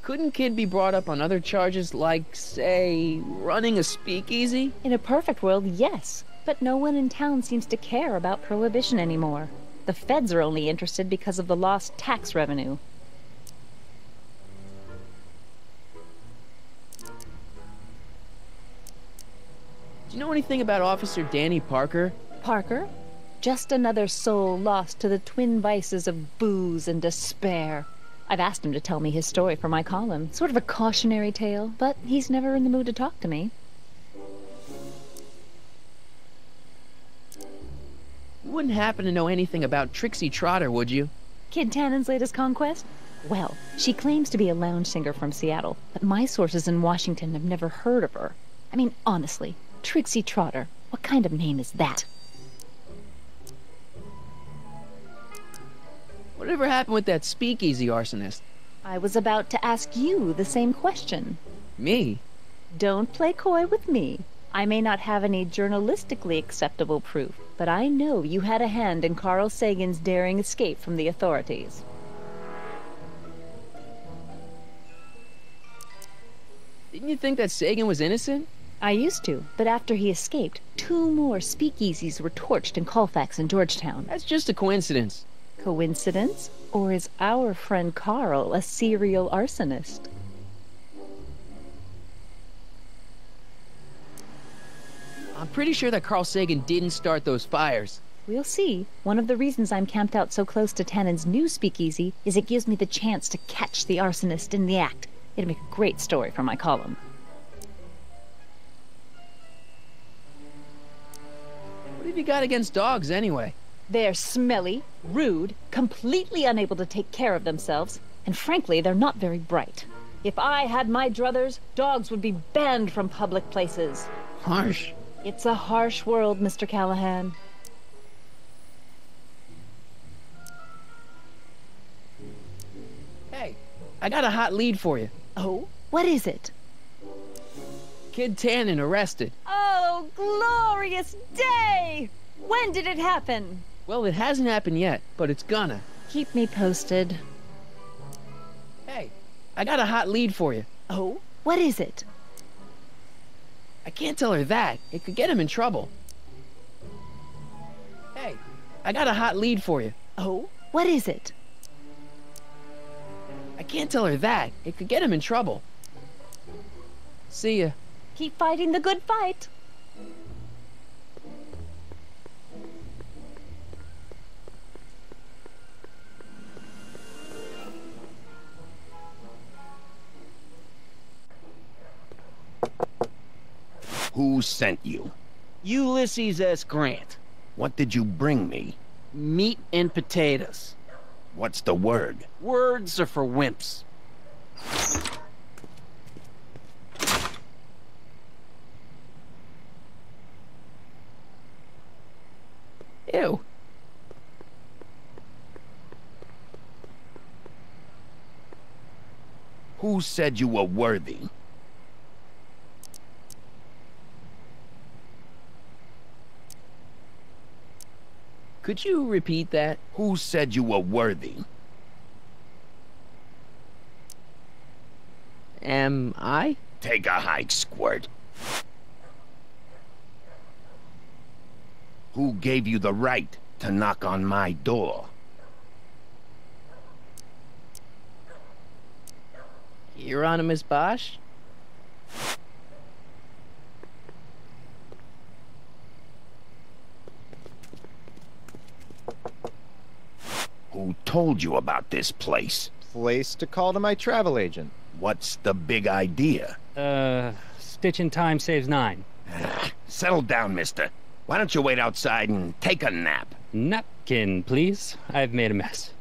Couldn't Kid be brought up on other charges like, say, running a speakeasy? In a perfect world, yes. But no one in town seems to care about prohibition anymore. The feds are only interested because of the lost tax revenue. Do you know anything about Officer Danny Parker? Parker? Just another soul lost to the twin vices of booze and despair. I've asked him to tell me his story for my column. Sort of a cautionary tale, but he's never in the mood to talk to me. You wouldn't happen to know anything about Trixie Trotter, would you? Kid Tannen's latest conquest? Well, she claims to be a lounge singer from Seattle, but my sources in Washington have never heard of her. I mean, honestly, Trixie Trotter, what kind of name is that? Whatever happened with that speakeasy arsonist? I was about to ask you the same question. Me? Don't play coy with me. I may not have any journalistically acceptable proof, but I know you had a hand in Carl Sagan's daring escape from the authorities. Didn't you think that Sagan was innocent? I used to, but after he escaped, 2 more speakeasies were torched in Colfax and Georgetown. That's just a coincidence. Coincidence? Or is our friend Carl a serial arsonist? I'm pretty sure that Carl Sagan didn't start those fires. We'll see. One of the reasons I'm camped out so close to Tannen's new speakeasy is it gives me the chance to catch the arsonist in the act. It'd make a great story for my column. What have you got against dogs, anyway? They're smelly, rude, completely unable to take care of themselves, and frankly, they're not very bright. If I had my druthers, dogs would be banned from public places. Harsh. It's a harsh world, Mr. Callahan. Hey, I got a hot lead for you. Oh? What is it? Kid Tannen arrested. Oh, glorious day! When did it happen? Well, it hasn't happened yet, but it's gonna. Keep me posted. Hey, I got a hot lead for you. Oh? What is it? I can't tell her that. It could get him in trouble. Hey, I got a hot lead for you. Oh? What is it? I can't tell her that. It could get him in trouble. See ya. Keep fighting the good fight. Who sent you? Ulysses S. Grant. What did you bring me? Meat and potatoes. What's the word? Words are for wimps. Ew. Who said you were worthy? Could you repeat that? Who said you were worthy? Am I? Take a hike, Squirt. Who gave you the right to knock on my door? Hieronymus Bosch? Who told you about this place? Place to call to my travel agent. What's the big idea? Stitch in time saves 9. Settle down, mister. Why don't you wait outside and take a nap? Napkin, please. I've made a mess.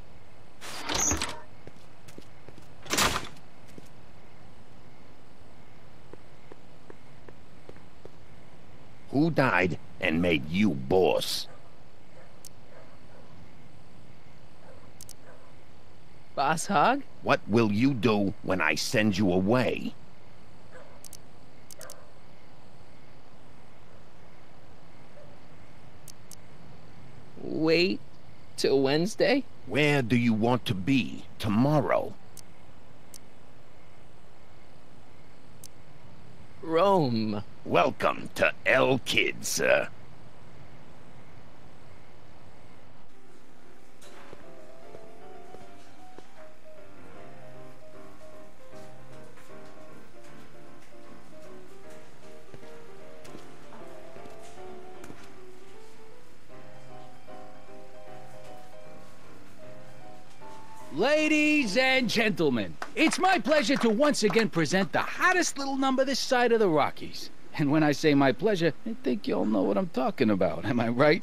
Who died and made you boss? Boss Hog? What will you do when I send you away? Wait till Wednesday? Where do you want to be tomorrow? Rome. Welcome to El Kid, sir. Ladies and gentlemen, it's my pleasure to once again present the hottest little number this side of the Rockies. And when I say my pleasure, I think you all know what I'm talking about, am I right?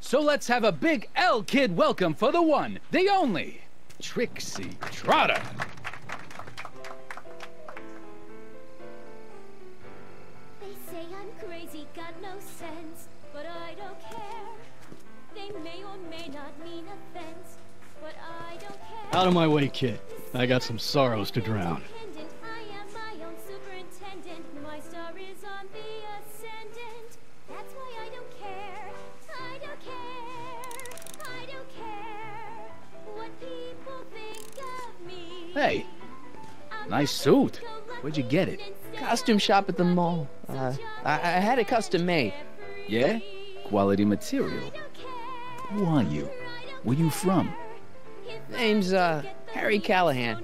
So let's have a big L Kid welcome for the one, the only, Trixie Trotter. They say I'm crazy, got no sense, but I don't care. They may or may not mean offense. but I don't care. Out of my way, kid. I got some sorrows to drown. I am my own superintendent. My star is on the ascendant. That's why I don't care. I don't care. I don't care what people think of me. Hey, nice suit. Where'd you get it? Costume shop at the mall. I had it custom made. Yeah? Quality material. Who are you? Where you from? Name's, Harry Callahan.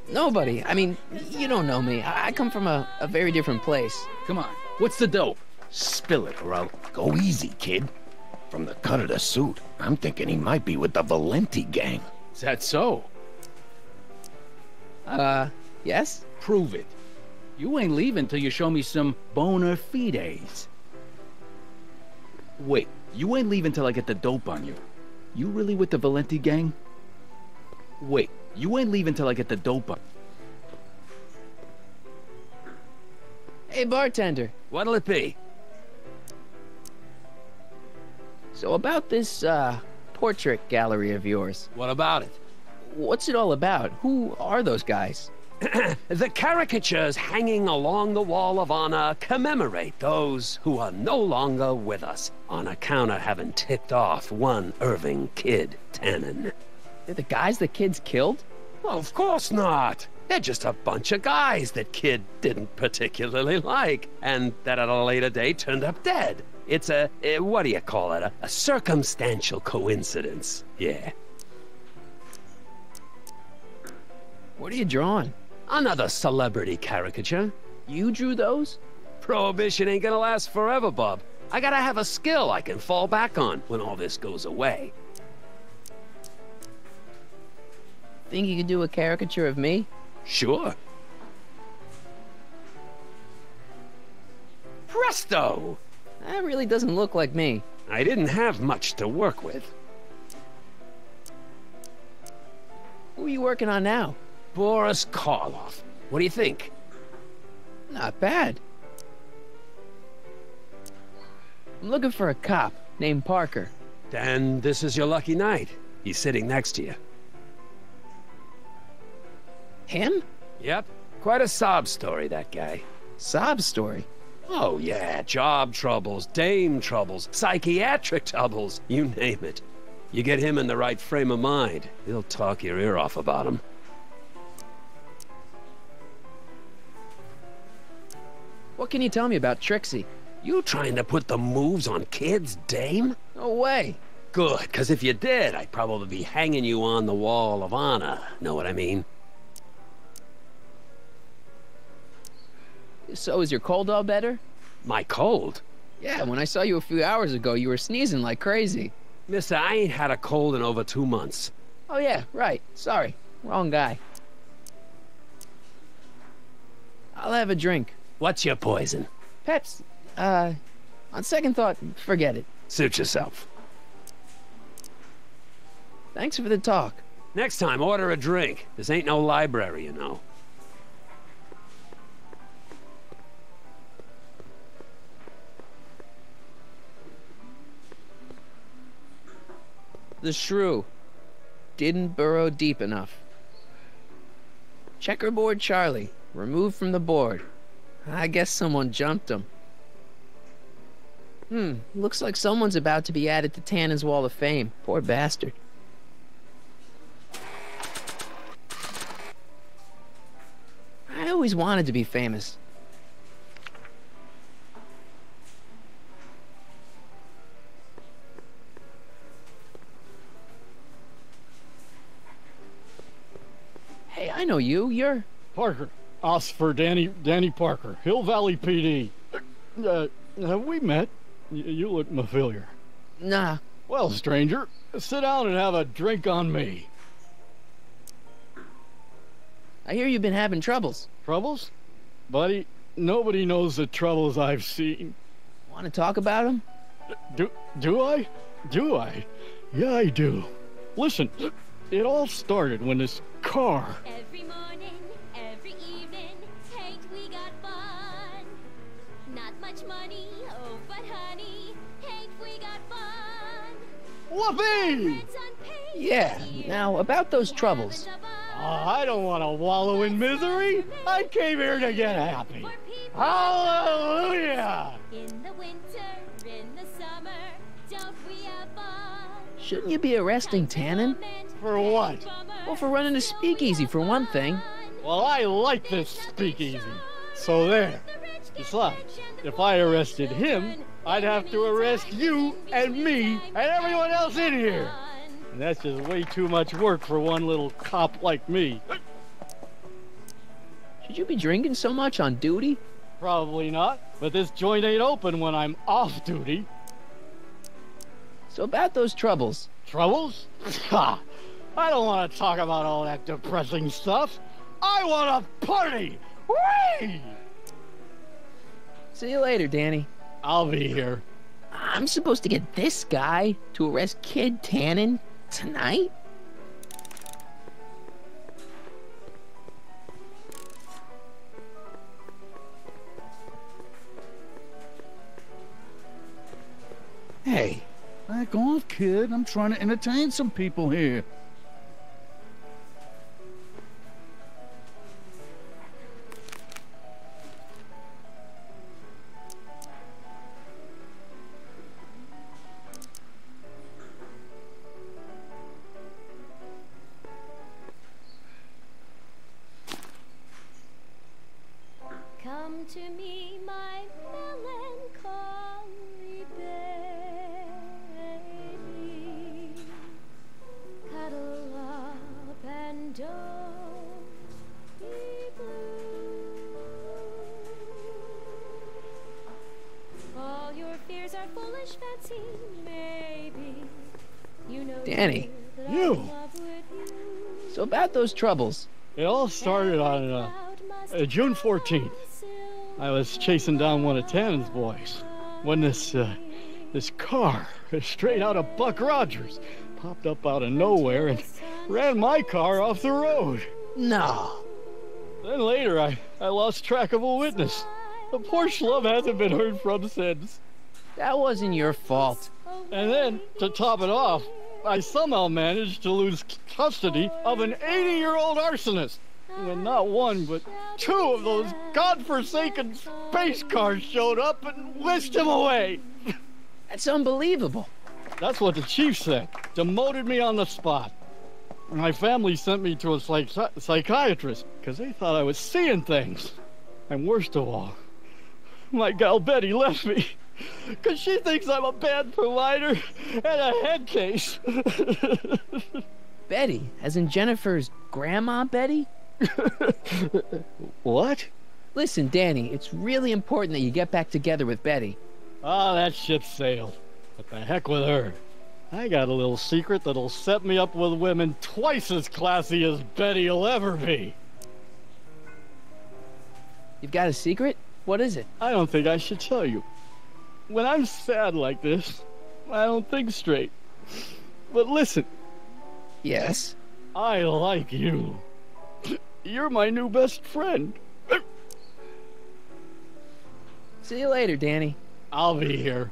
Nobody. I mean, you don't know me. I come from a very different place. Come on, what's the dope? Spill it, or I'll... Go easy, kid. From the cut of the suit, I'm thinking he might be with the Valenti gang. Is that so? Yes? Prove it. You ain't leaving till you show me some bona fides. Wait, you ain't leaving till I get the dope on you. You really with the Valenti gang? Wait, you ain't leaving till I get the dope on... Hey, bartender. What'll it be? So about this, portrait gallery of yours. What about it? What's it all about? Who are those guys? The caricatures hanging along the wall of honor commemorate those who are no longer with us on account of having tipped off one Irving Kid Tannen. They're the guys the kids killed? Well, of course not. They're just a bunch of guys that Kid didn't particularly like, and that at a later date turned up dead. It's a what do you call it? A circumstantial coincidence. Yeah. What are you drawing? Another celebrity caricature. You drew those? Prohibition ain't gonna last forever, bub. I gotta have a skill I can fall back on when all this goes away. Think you could do a caricature of me? Sure. Presto! That really doesn't look like me. I didn't have much to work with. Who are you working on now? Boris Karloff. What do you think? Not bad. I'm looking for a cop named Parker. Then this is your lucky night. He's sitting next to you. Him? Yep. Quite a sob story, that guy. Sob story? Oh, yeah. Job troubles, dame troubles, psychiatric troubles, you name it. You get him in the right frame of mind, he'll talk your ear off about him. What can you tell me about Trixie? You trying to put the moves on kids, dame? No way. Good, because if you did, I'd probably be hanging you on the wall of honor. Know what I mean? So is your cold all better? My cold? Yeah, when I saw you a few hours ago, you were sneezing like crazy. Mister, I ain't had a cold in over 2 months. Oh yeah, right. Sorry. Wrong guy. I'll have a drink. What's your poison? Peps. On second thought, forget it. Suit yourself. Thanks for the talk. Next time, order a drink. This ain't no library, you know. The shrew didn't burrow deep enough. Checkerboard Charlie, removed from the board. I guess someone jumped him. Looks like someone's about to be added to Tannen's Wall of Fame. Poor bastard. I always wanted to be famous. Hey, I know you. You're... Parker. Oscar Danny Parker. Hill Valley PD. Have we met? You look familiar. Nah. Well, stranger, sit down and have a drink on me. I hear you've been having troubles. Troubles? Buddy, nobody knows the troubles I've seen. Want to talk about them? Do I? Do I? Yeah, I do. Listen, it all started when this car... Every morning, every evening, ain't we got fun? Not much money, oh, but honey, ain't we got fun? Whoopee! Yeah, now about those troubles. I don't want to wallow in misery. I came here to get happy. Hallelujah! In the winter, in the summer, don't we have fun? Shouldn't you be arresting Tannen? For what? Well, for running a speakeasy, for one thing. Well, I like this speakeasy. So there. Besides, if I arrested him, I'd have to arrest you and me and everyone else in here. And that's just way too much work for one little cop like me. Should you be drinking so much on duty? Probably not, but this joint ain't open when I'm off duty. So about those troubles. Troubles? Ha! I don't want to talk about all that depressing stuff. I want a party! Whee! See you later, Danny. I'll be here. I'm supposed to get this guy to arrest Kid Tannen tonight? Hey, back off, kid. I'm trying to entertain some people here. Come to me, my melancholy baby. Cuddle up and don't be blue. All your fears are foolish fancy, maybe. You know Danny. that You. I'm in love with you. So about those troubles. It all started on June 14th. I was chasing down one of Tannen's boys when this car, straight out of Buck Rogers, popped up out of nowhere and ran my car off the road. No. Then later, I lost track of a witness. The poor schlub hasn't been heard from since. That wasn't your fault. And then, to top it off, I somehow managed to lose custody of an 80-year-old arsonist. And not one, but two of those godforsaken space cars showed up and whisked him away. That's unbelievable. That's what the chief said. Demoted me on the spot. My family sent me to a psychiatrist because they thought I was seeing things. And worst of all, my gal Betty left me because she thinks I'm a bad provider and a head case. Betty, as in Jennifer's grandma Betty? What? Listen, Danny, it's really important that you get back together with Betty. Ah, that ship sailed. What the heck with her? I got a little secret that'll set me up with women twice as classy as Betty will ever be. You've got a secret? What is it? I don't think I should tell you. When I'm sad like this, I don't think straight. But listen. Yes? I like you. You're my new best friend. See you later, Danny. I'll be here.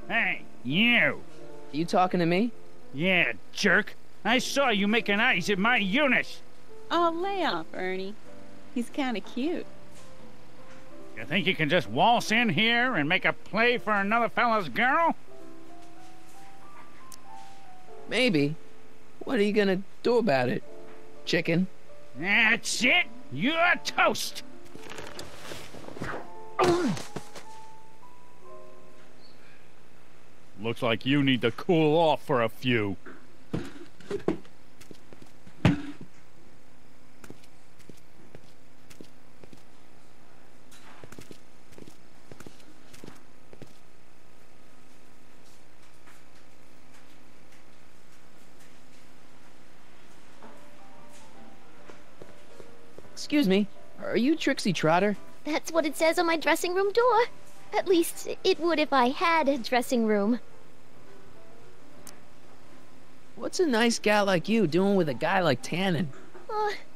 Hey, you! Are you talking to me? Yeah, jerk. I saw you making eyes at my Eunice. Oh, lay off, Ernie. He's kind of cute. You think you can just waltz in here and make a play for another fella's girl? Maybe. What are you gonna do about it, chicken? That's it. You're toast. Looks like you need to cool off for a few. Excuse me, are you Trixie Trotter? That's what it says on my dressing room door. At least, it would if I had a dressing room. What's a nice gal like you doing with a guy like Tannen?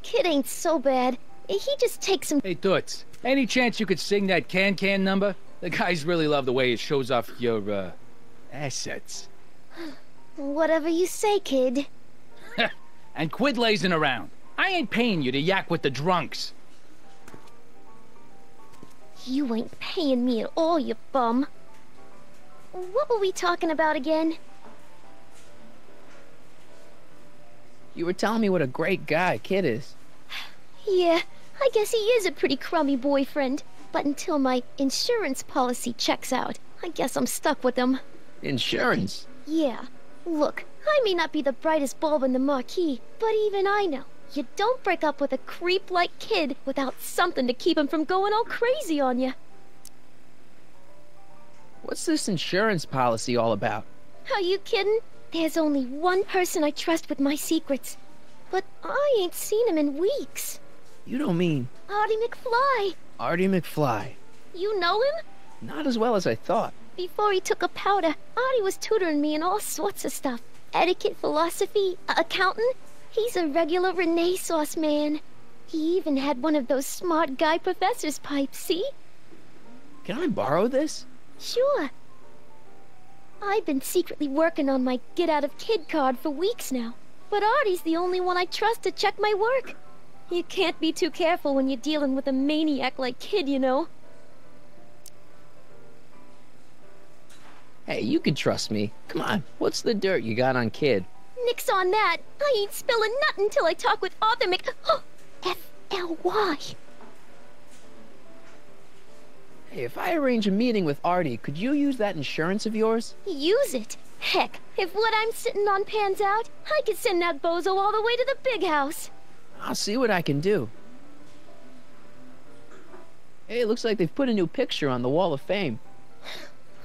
Kid ain't so bad. He just takes some... Hey, Toots. Any chance you could sing that can-can number? The guys really love the way it shows off your, assets. Whatever you say, kid. And quit lazing around. I ain't paying you to yak with the drunks. You ain't paying me at all, you bum. What were we talking about again? You were telling me what a great guy Kid is. Yeah, I guess he is a pretty crummy boyfriend. But until my insurance policy checks out, I guess I'm stuck with him. Insurance? Yeah. Look, I may not be the brightest bulb in the marquee, but even I know you don't break up with a creep like Kid without something to keep him from going all crazy on you. What's this insurance policy all about? Are you kidding? There's only one person I trust with my secrets. But I ain't seen him in weeks. You don't mean... Artie McFly. Artie McFly. You know him? Not as well as I thought. Before he took a powder, Artie was tutoring me in all sorts of stuff. Etiquette, philosophy, accounting. He's a regular Renaissance man. He even had one of those smart guy professor's pipes, see? Can I borrow this? Sure. I've been secretly working on my get-out-of-kid card for weeks now. But Artie's the only one I trust to check my work. You can't be too careful when you're dealing with a maniac like Kid, you know. Hey, you can trust me. Come on, what's the dirt you got on Kid? Nix on that. I ain't spilling nothing till I talk with Arthur F-L-Y. Hey, if I arrange a meeting with Artie, could you use that insurance of yours? Use it? Heck, if what I'm sitting on pans out, I could send that bozo all the way to the big house. I'll see what I can do. Hey, it looks like they've put a new picture on the Wall of Fame.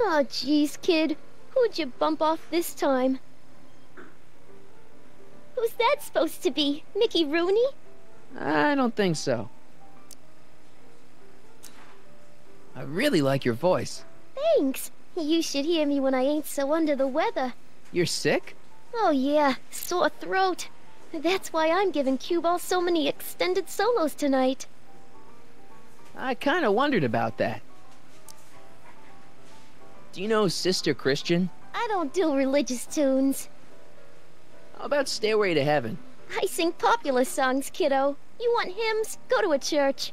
Oh, jeez, Kid. Who'd you bump off this time? Who's that supposed to be? Mickey Rooney? I don't think so. I really like your voice. Thanks. You should hear me when I ain't so under the weather. You're sick? Oh yeah, sore throat. That's why I'm giving Cue Ball so many extended solos tonight. I kinda wondered about that. Do you know Sister Christian? I don't do religious tunes. How about Stairway to Heaven? I sing popular songs, kiddo. You want hymns? Go to a church.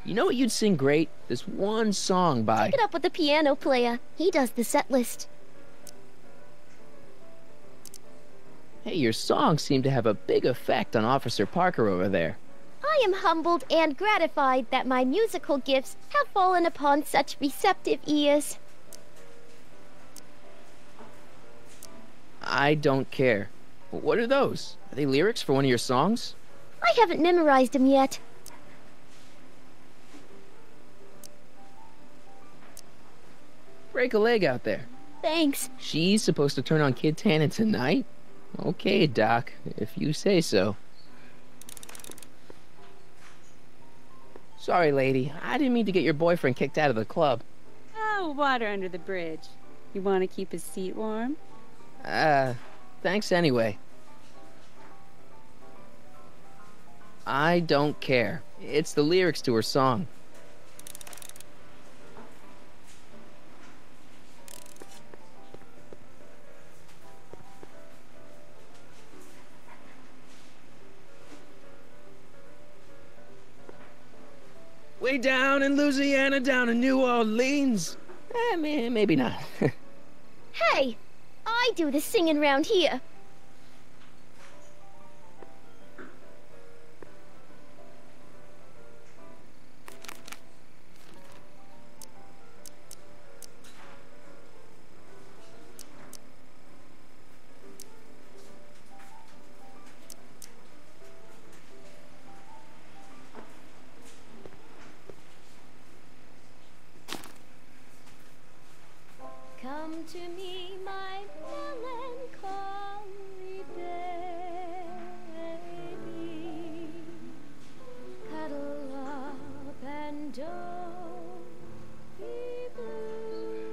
You know what you'd sing great? This one song by... Take it up with the piano player. He does the set list. Hey, your songs seem to have a big effect on Officer Parker over there. I am humbled and gratified that my musical gifts have fallen upon such receptive ears. I don't care. What are those? Are they lyrics for one of your songs? I haven't memorized them yet. Break a leg out there. Thanks. She's supposed to turn on Kid Tannen tonight? Okay, Doc, if you say so. Sorry, lady. I didn't mean to get your boyfriend kicked out of the club. Oh, water under the bridge. You want to keep his seat warm? Thanks anyway. I don't care. It's the lyrics to her song. Way down in Louisiana, down in New Orleans. Maybe not. Hey! I do the singing round here. Come to me, my melancholy baby. Cuddle up and don't be blue.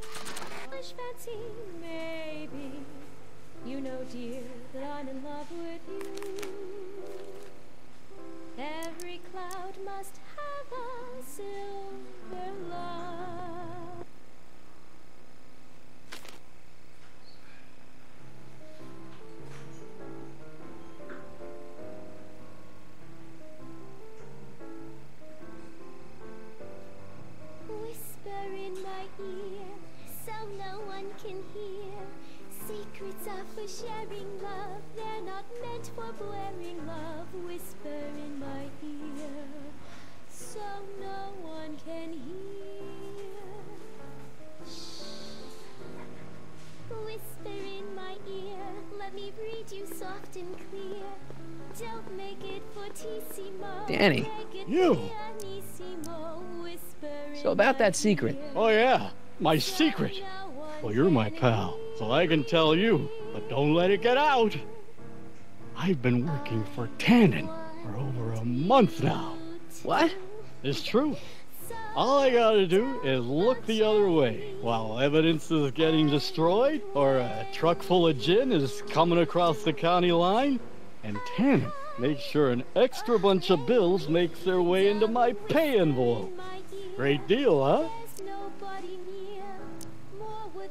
Foolish fancy, maybe. You know, dear, that I'm in love with you. Every cloud must have a silver love. Whisper in my ear, so no one can hear. Secrets are for sharing love, they're not meant for blaring love. Whisper in my ear, so no one can hear. Shh. Whisper in my ear, let me read you soft and clear. Don't make it fortissimo. Danny. You. So about that secret. Oh, yeah. My secret. Well, you're my pal, so I can tell you, but don't let it get out. I've been working for Tannen for over a month now. What? It's true. All I gotta do is look the other way while evidence is getting destroyed or a truck full of gin is coming across the county line, and Tannen makes sure an extra bunch of bills makes their way into my pay envelope. Great deal, huh?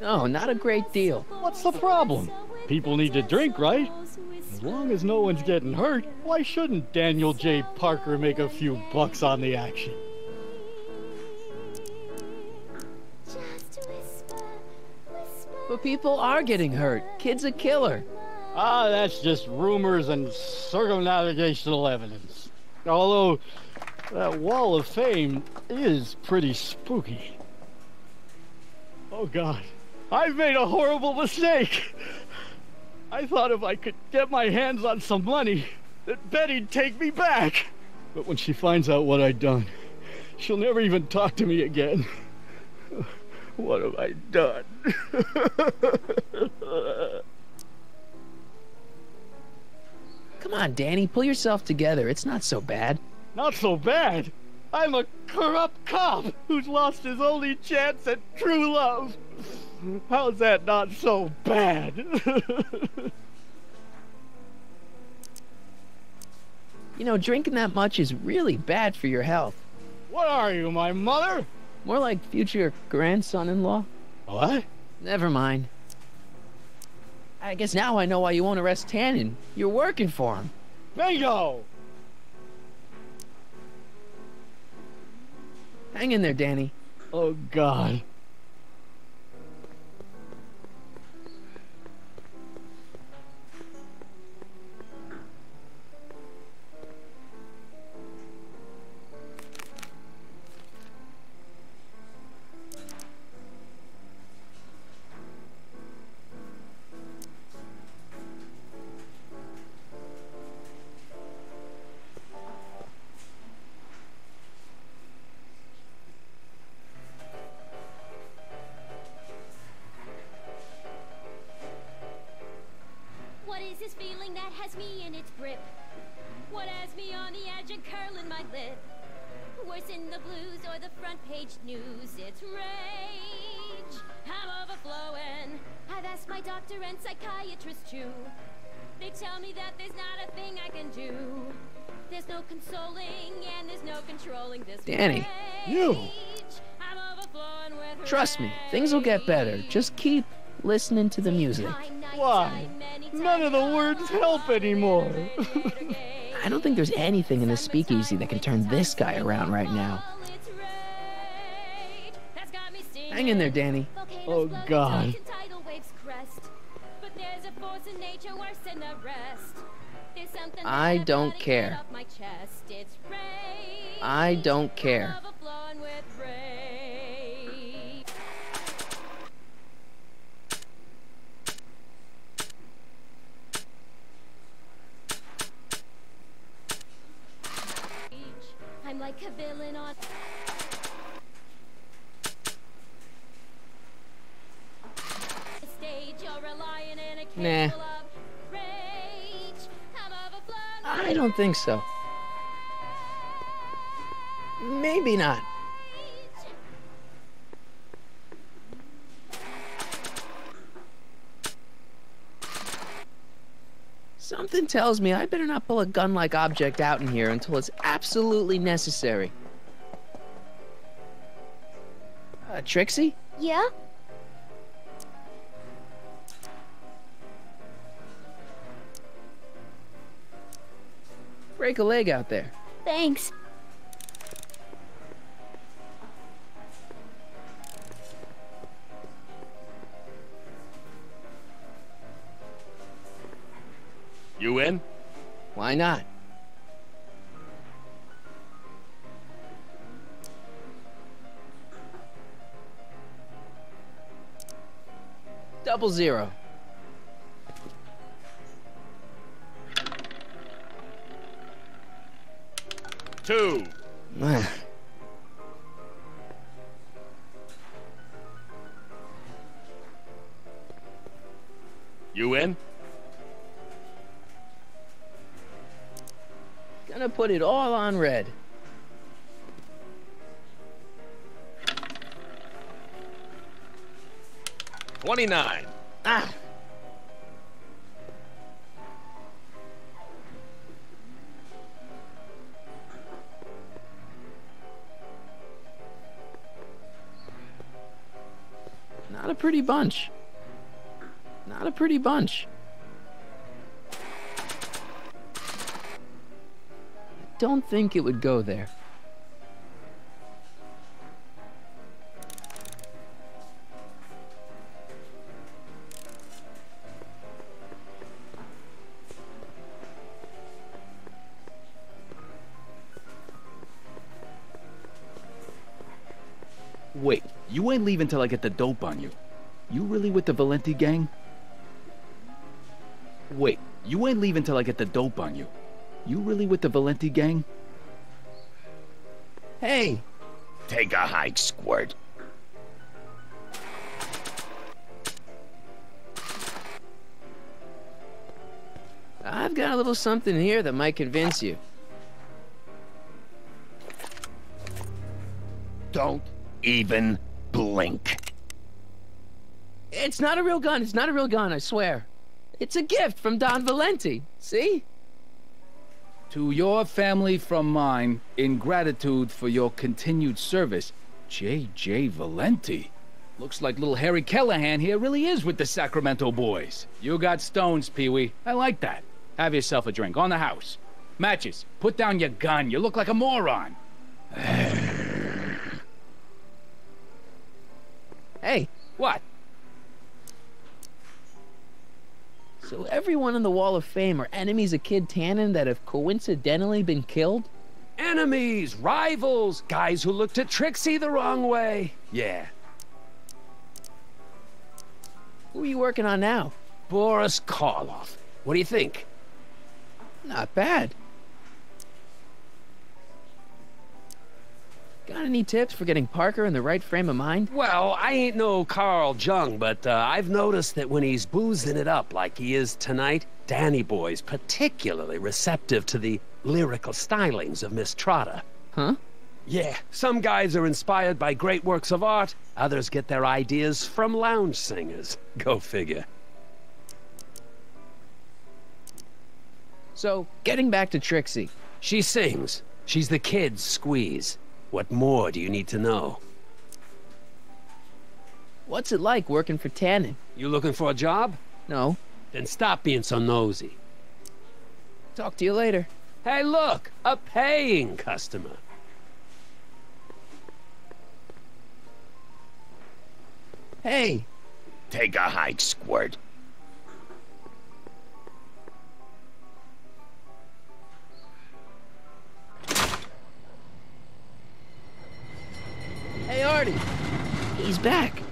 No, not a great deal. What's the problem? People need to drink, right? As long as no one's getting hurt, why shouldn't Daniel J. Parker make a few bucks on the action? But people are getting hurt. Kid's a killer. Ah, that's just rumors and circumnavigational evidence. Although, that wall of fame is pretty spooky. Oh, God. I've made a horrible mistake. I thought if I could get my hands on some money, that Betty'd take me back. But when she finds out what I'd done, she'll never even talk to me again. What have I done? Come on, Danny, pull yourself together. It's not so bad. Not so bad? I'm a corrupt cop who's lost his only chance at true love. How's that not so bad? You know, drinking that much is really bad for your health. What are you, my mother? More like future grandson-in-law. What? Never mind. I guess now I know why you won't arrest Tannen. You're working for him. Bingo! Hang in there, Danny. Oh, God. What is this feeling that has me in its grip? What has me on the edge and curling my lip? Worse in the blues or the front page news, it's rage. I'm overflowing. I've asked my doctor and psychiatrist too. They tell me that there's not a thing I can do. There's no consoling and there's no controlling this Danny, rage. You. I'm overflowing with Trust me, things will get better. Just keep listening to the music. Why? None of the words help anymore. I don't think there's anything in this speakeasy that can turn this guy around right now. Hang in there, Danny. Oh, God. I don't care. I don't care. I'm like a villain on stage. You're a lion in a Nah. cable of rage. I'm overflowing. I don't think so. Maybe not. Something tells me I better not pull a gun-like object out in here until it's absolutely necessary. Trixie? Yeah? Break a leg out there. Thanks. You in? Why not? Double zero. Two. You in? Gonna put it all on red. $29. Ah! Not a pretty bunch. Not a pretty bunch. I don't think it would go there. Wait, you ain't leaving till I get the dope on you. You really with the Valenti gang? Wait, you ain't leaving till I get the dope on you. You really with the Valenti gang? Hey! Take a hike, Squirt. I've got a little something here that might convince you. Don't even blink. It's not a real gun. It's not a real gun, I swear. It's a gift from Don Valenti. See? To your family from mine, in gratitude for your continued service, J.J. Valenti. Looks like little Harry Callahan here really is with the Sacramento boys. You got stones, Pee-wee. I like that. Have yourself a drink on the house. Matches, put down your gun. You look like a moron. Hey. What? So everyone in the Wall of Fame are enemies of Kid Tannen that have coincidentally been killed? Enemies, rivals, guys who looked at Trixie the wrong way. Yeah. Who are you working on now? Boris Karloff. What do you think? Not bad. Got any tips for getting Parker in the right frame of mind? Well, I ain't no Carl Jung, but I've noticed that when he's boozing it up like he is tonight, Danny Boy's particularly receptive to the lyrical stylings of Miss Trotter. Huh? Yeah, some guys are inspired by great works of art, others get their ideas from lounge singers. Go figure. So, getting back to Trixie. She sings. She's the kid's squeeze. What more do you need to know? What's it like working for Tannen? You looking for a job? No. Then stop being so nosy. Talk to you later. Hey, look! A paying customer. Hey! Take a hike, Squirt. Hey, Artie! He's back.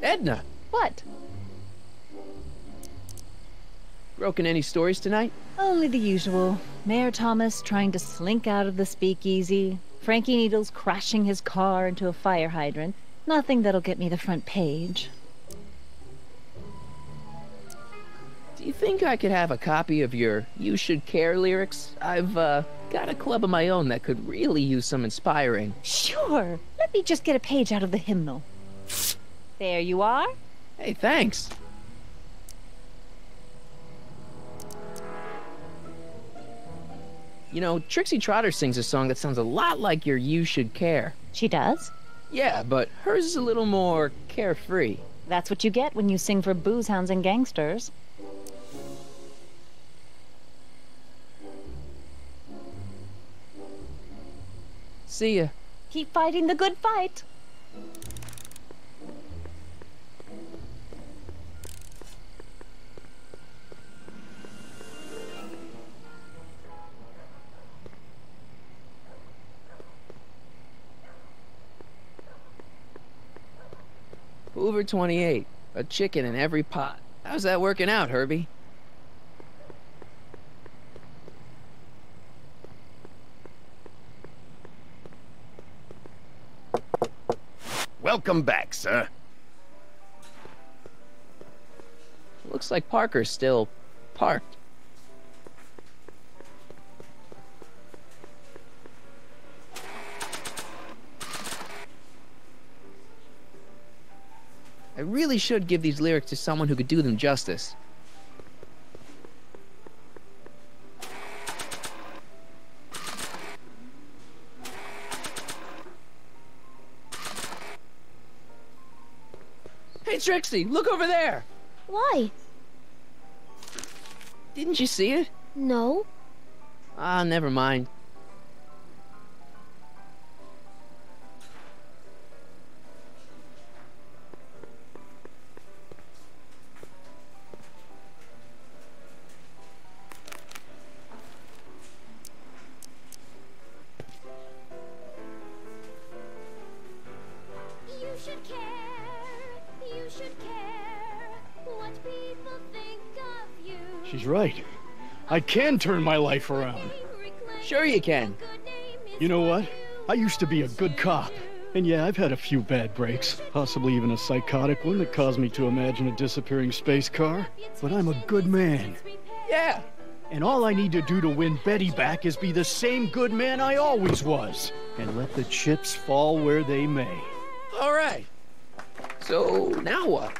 Edna! What? Broken any stories tonight? Only the usual. Mayor Thomas trying to slink out of the speakeasy. Frankie Needles crashing his car into a fire hydrant. Nothing that'll get me the front page. Do you think I could have a copy of your You Should Care lyrics? I've, got a club of my own that could really use some inspiring. Sure. Let me just get a page out of the hymnal. There you are. Hey, thanks. You know, Trixie Trotter sings a song that sounds a lot like your You Should Care. She does? Yeah, but hers is a little more carefree. That's what you get when you sing for booze hounds and gangsters. See ya. Keep fighting the good fight. Hoover 28. A chicken in every pot. How's that working out, Herbie? Welcome back, sir. Looks like Parker's still parked. I really should give these lyrics to someone who could do them justice. Hey, Trixie, look over there! Why? Didn't you see it? No. Ah, never mind. You should care. You should care what people think of you. She's right. I can turn my life around. Sure you can. You know what? I used to be a good cop. And yeah, I've had a few bad breaks. Possibly even a psychotic one that caused me to imagine a disappearing space car. But I'm a good man. Yeah. And all I need to do to win Betty back is be the same good man I always was. And let the chips fall where they may. All right. So, now what?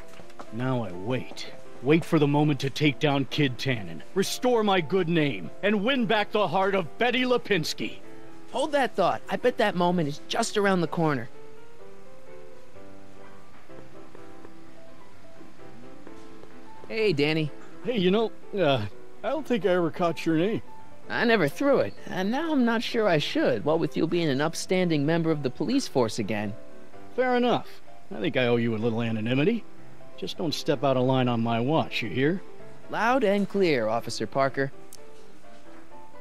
Now I wait. Wait for the moment to take down Kid Tannen, restore my good name, and win back the heart of Betty Lipinski. Hold that thought. I bet that moment is just around the corner. Hey, Danny. Hey, you know, I don't think I ever caught your name. I never threw it, and now I'm not sure I should, what with you being an upstanding member of the police force again. Fair enough. I think I owe you a little anonymity. Just don't step out of line on my watch, you hear? Loud and clear, Officer Parker.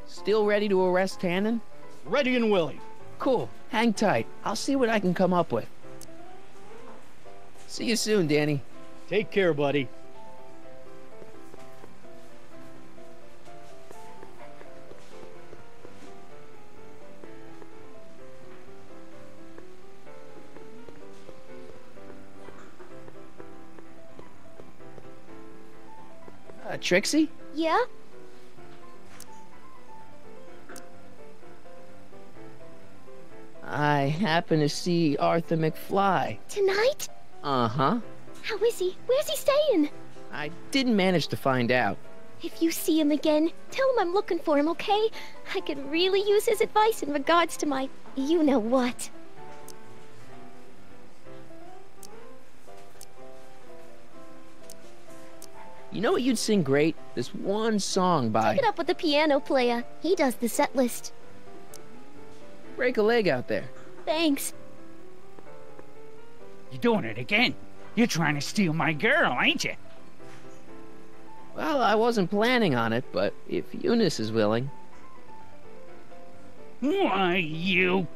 Still ready to arrest Tannen? Ready and willing. Cool. Hang tight. I'll see what I can come up with. See you soon, Danny. Take care, buddy. Trixie? Yeah? I happen to see Arthur McFly. Tonight? Uh-huh. How is he? Where's he staying? I didn't manage to find out. If you see him again, tell him I'm looking for him, okay? I could really use his advice in regards to my you-know-what. You know what you'd sing great? This one song by... Take it up with the piano player. He does the set list. Break a leg out there. Thanks. You're doing it again. You're trying to steal my girl, ain't you? Well, I wasn't planning on it, but if Eunice is willing... Why, you...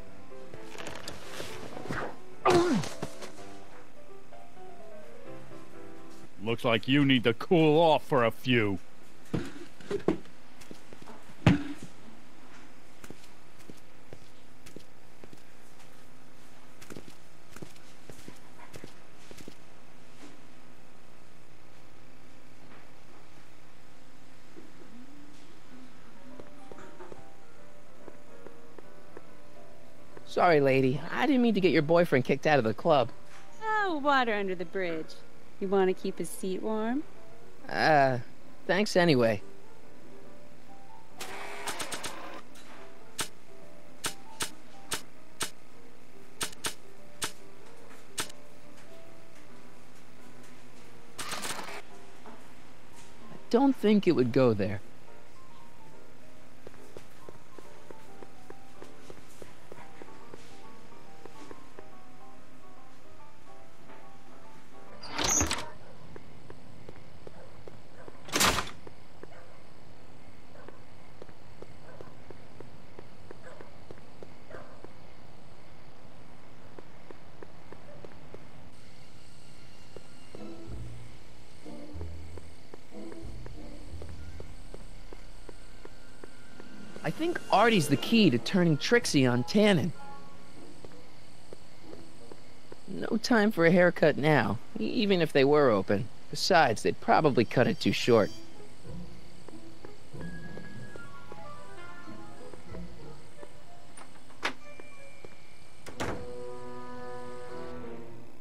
Looks like you need to cool off for a few. Sorry, lady. I didn't mean to get your boyfriend kicked out of the club. Oh, water under the bridge. You want to keep his seat warm? Thanks anyway. I don't think it would go there. I think Artie's the key to turning Trixie on Tannen. No time for a haircut now, even if they were open. Besides, they'd probably cut it too short.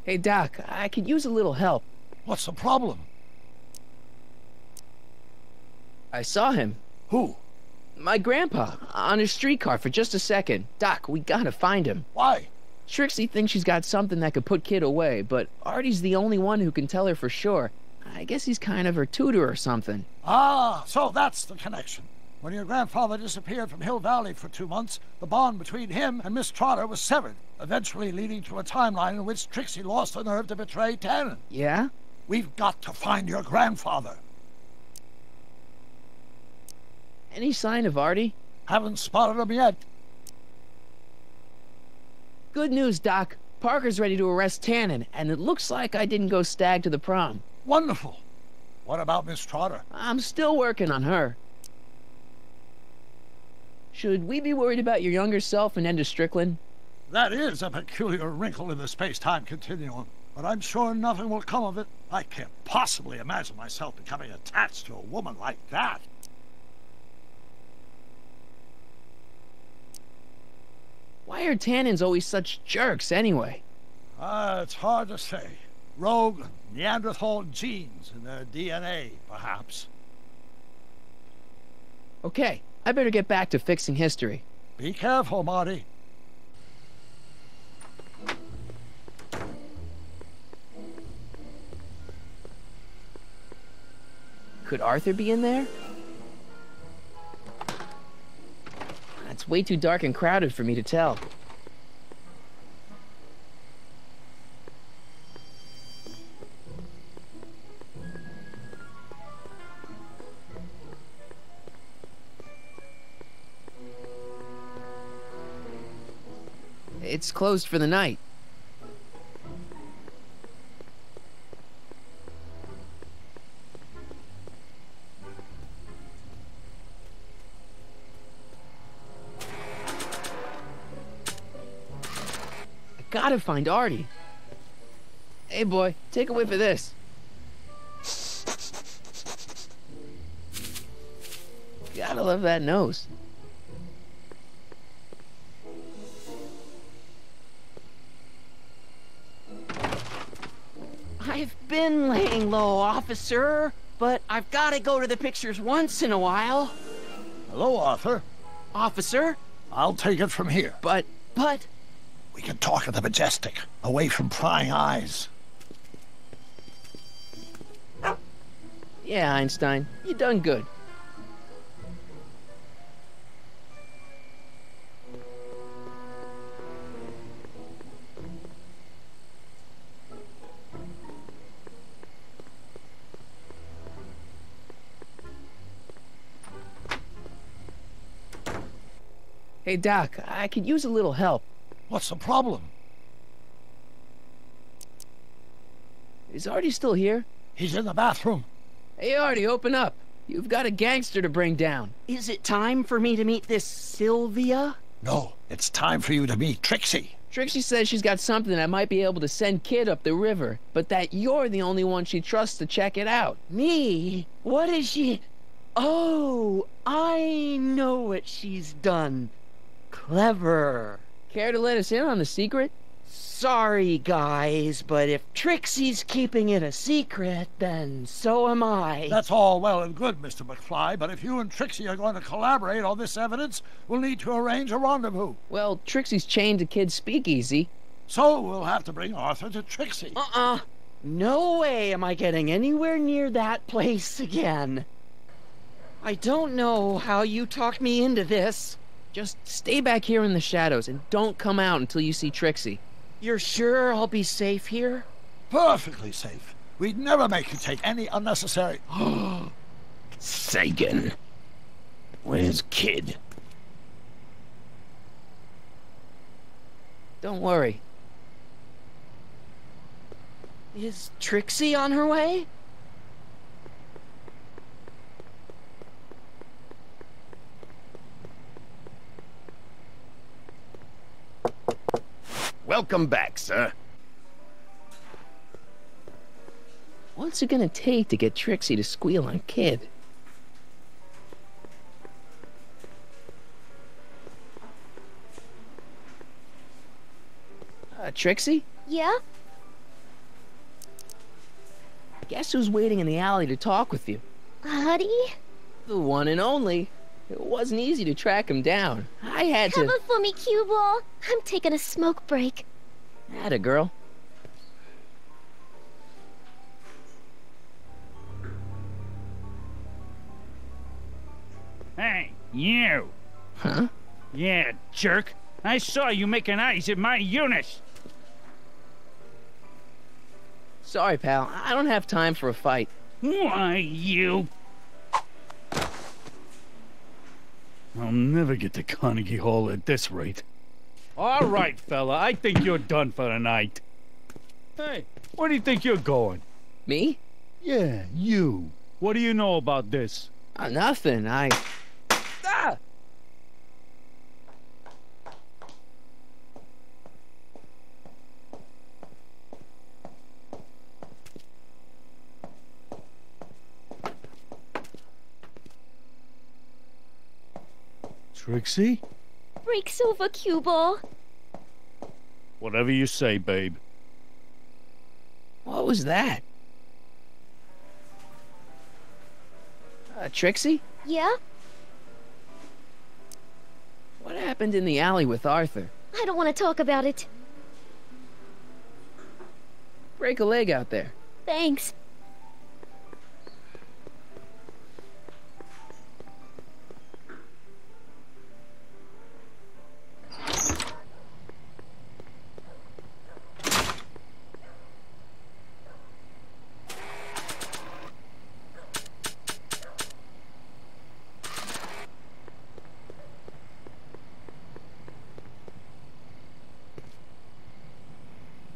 Hey, Doc, I could use a little help. What's the problem? I saw him. Who? My grandpa, on his streetcar for just a second. Doc, we gotta find him. Why? Trixie thinks she's got something that could put Kid away, but Artie's the only one who can tell her for sure. I guess he's kind of her tutor or something. Ah, so that's the connection. When your grandfather disappeared from Hill Valley for 2 months, the bond between him and Miss Trotter was severed, eventually leading to a timeline in which Trixie lost the nerve to betray Tannen. Yeah? We've got to find your grandfather. Any sign of Artie? Haven't spotted him yet. Good news, Doc. Parker's ready to arrest Tannen, and it looks like I didn't go stag to the prom. Wonderful. What about Miss Trotter? I'm still working on her. Should we be worried about your younger self and Enda Strickland? That is a peculiar wrinkle in the space-time continuum, but I'm sure nothing will come of it. I can't possibly imagine myself becoming attached to a woman like that. Why are Tannens always such jerks, anyway? It's hard to say. Rogue Neanderthal genes in their DNA, perhaps. Okay, I better get back to fixing history. Be careful, Marty. Could Arthur be in there? It's way too dark and crowded for me to tell. It's closed for the night. Gotta find Artie. Hey, boy, take a whiff of this. Gotta love that nose. I've been laying low, officer, but I've gotta go to the pictures once in a while. Hello, Arthur. Officer? I'll take it from here. But... We can talk at the Majestic, away from prying eyes. Yeah, Einstein, you done good. Hey, Doc, I could use a little help. What's the problem? Is Artie still here? He's in the bathroom. Hey, Artie, open up. You've got a gangster to bring down. Is it time for me to meet this Sylvia? No, it's time for you to meet Trixie. Trixie says she's got something that might be able to send Kid up the river, but that you're the only one she trusts to check it out. Me? What is she... Oh, I know what she's done. Clever. Care to let us in on the secret? Sorry, guys, but if Trixie's keeping it a secret, then so am I. That's all well and good, Mr. McFly, but if you and Trixie are going to collaborate on this evidence, we'll need to arrange a rendezvous. Well, Trixie's chained to Kid's speakeasy. So we'll have to bring Arthur to Trixie. No way am I getting anywhere near that place again. I don't know how you talked me into this. Just stay back here in the shadows and don't come out until you see Trixie. You're sure I'll be safe here? Perfectly safe. We'd never make you take any unnecessary... Sagan. Where's Kid? Don't worry. Is Trixie on her way? Welcome back, sir. What's it gonna take to get Trixie to squeal on Kid? Trixie? Yeah? Guess who's waiting in the alley to talk with you? Audie? The one and only. It wasn't easy to track him down. I had to... Cover for me, cue ball. I'm taking a smoke break. Atta girl. Hey, you! Huh? Yeah, jerk. I saw you making eyes at my Eunice. Sorry, pal. I don't have time for a fight. Why, you... I'll never get to Carnegie Hall at this rate. All right, fella, I think you're done for the night. Hey, where do you think you're going? Me? Yeah, you. What do you know about this? Nothing. Ah! Trixie? Break's over, cue ball. Whatever you say, babe. What was that? Trixie? Yeah? What happened in the alley with Arthur? I don't want to talk about it. Break a leg out there. Thanks.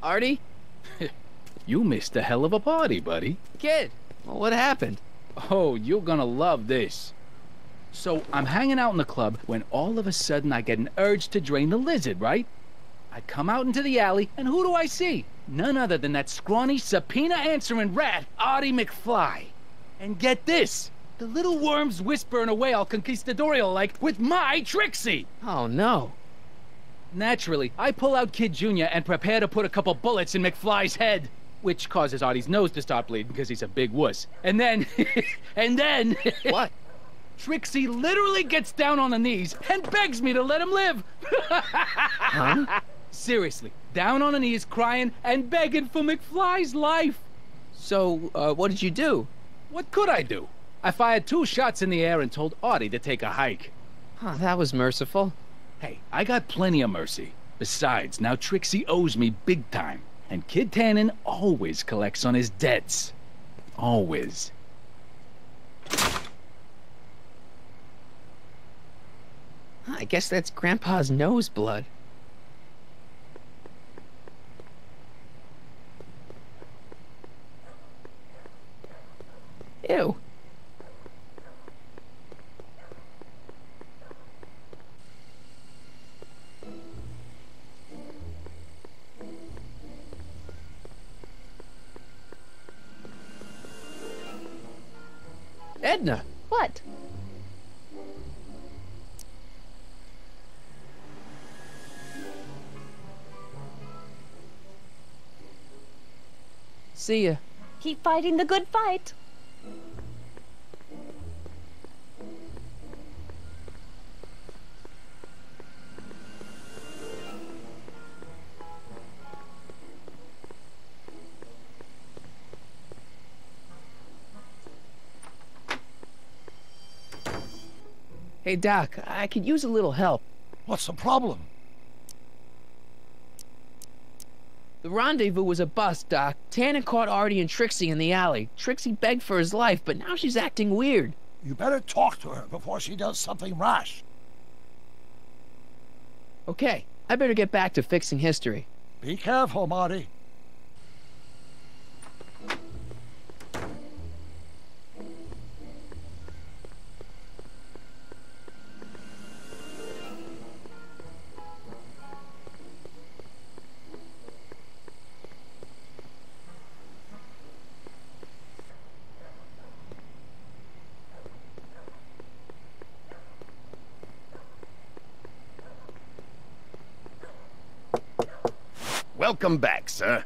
Artie? You missed a hell of a party, buddy. Kid, well, what happened? Oh, you're gonna love this. So, I'm hanging out in the club when all of a sudden I get an urge to drain the lizard, right? I come out into the alley, and who do I see? None other than that scrawny, subpoena-answering rat, Artie McFly. And get this! The little worm's whispering away all conquistadorial-like with my Trixie! Oh, no. Naturally, I pull out Kid Jr. and prepare to put a couple bullets in McFly's head, which causes Artie's nose to start bleeding because he's a big wuss. And then... What? Trixie literally gets down on her knees and begs me to let him live! Huh? Seriously, down on her knees crying and begging for McFly's life! So, what did you do? What could I do? I fired 2 shots in the air and told Artie to take a hike. Oh, that was merciful. Hey, I got plenty of mercy. Besides, now Trixie owes me big time. And Kid Tannen always collects on his debts. Always. I guess that's Grandpa's nose blood. Ew. Edna! What? See ya. Keep fighting the good fight. Hey, Doc, I could use a little help. What's the problem? The rendezvous was a bust, Doc. Tannen caught Artie and Trixie in the alley. Trixie begged for his life, but now she's acting weird. You better talk to her before she does something rash. Okay, I better get back to fixing history. Be careful, Marty. Welcome back, sir.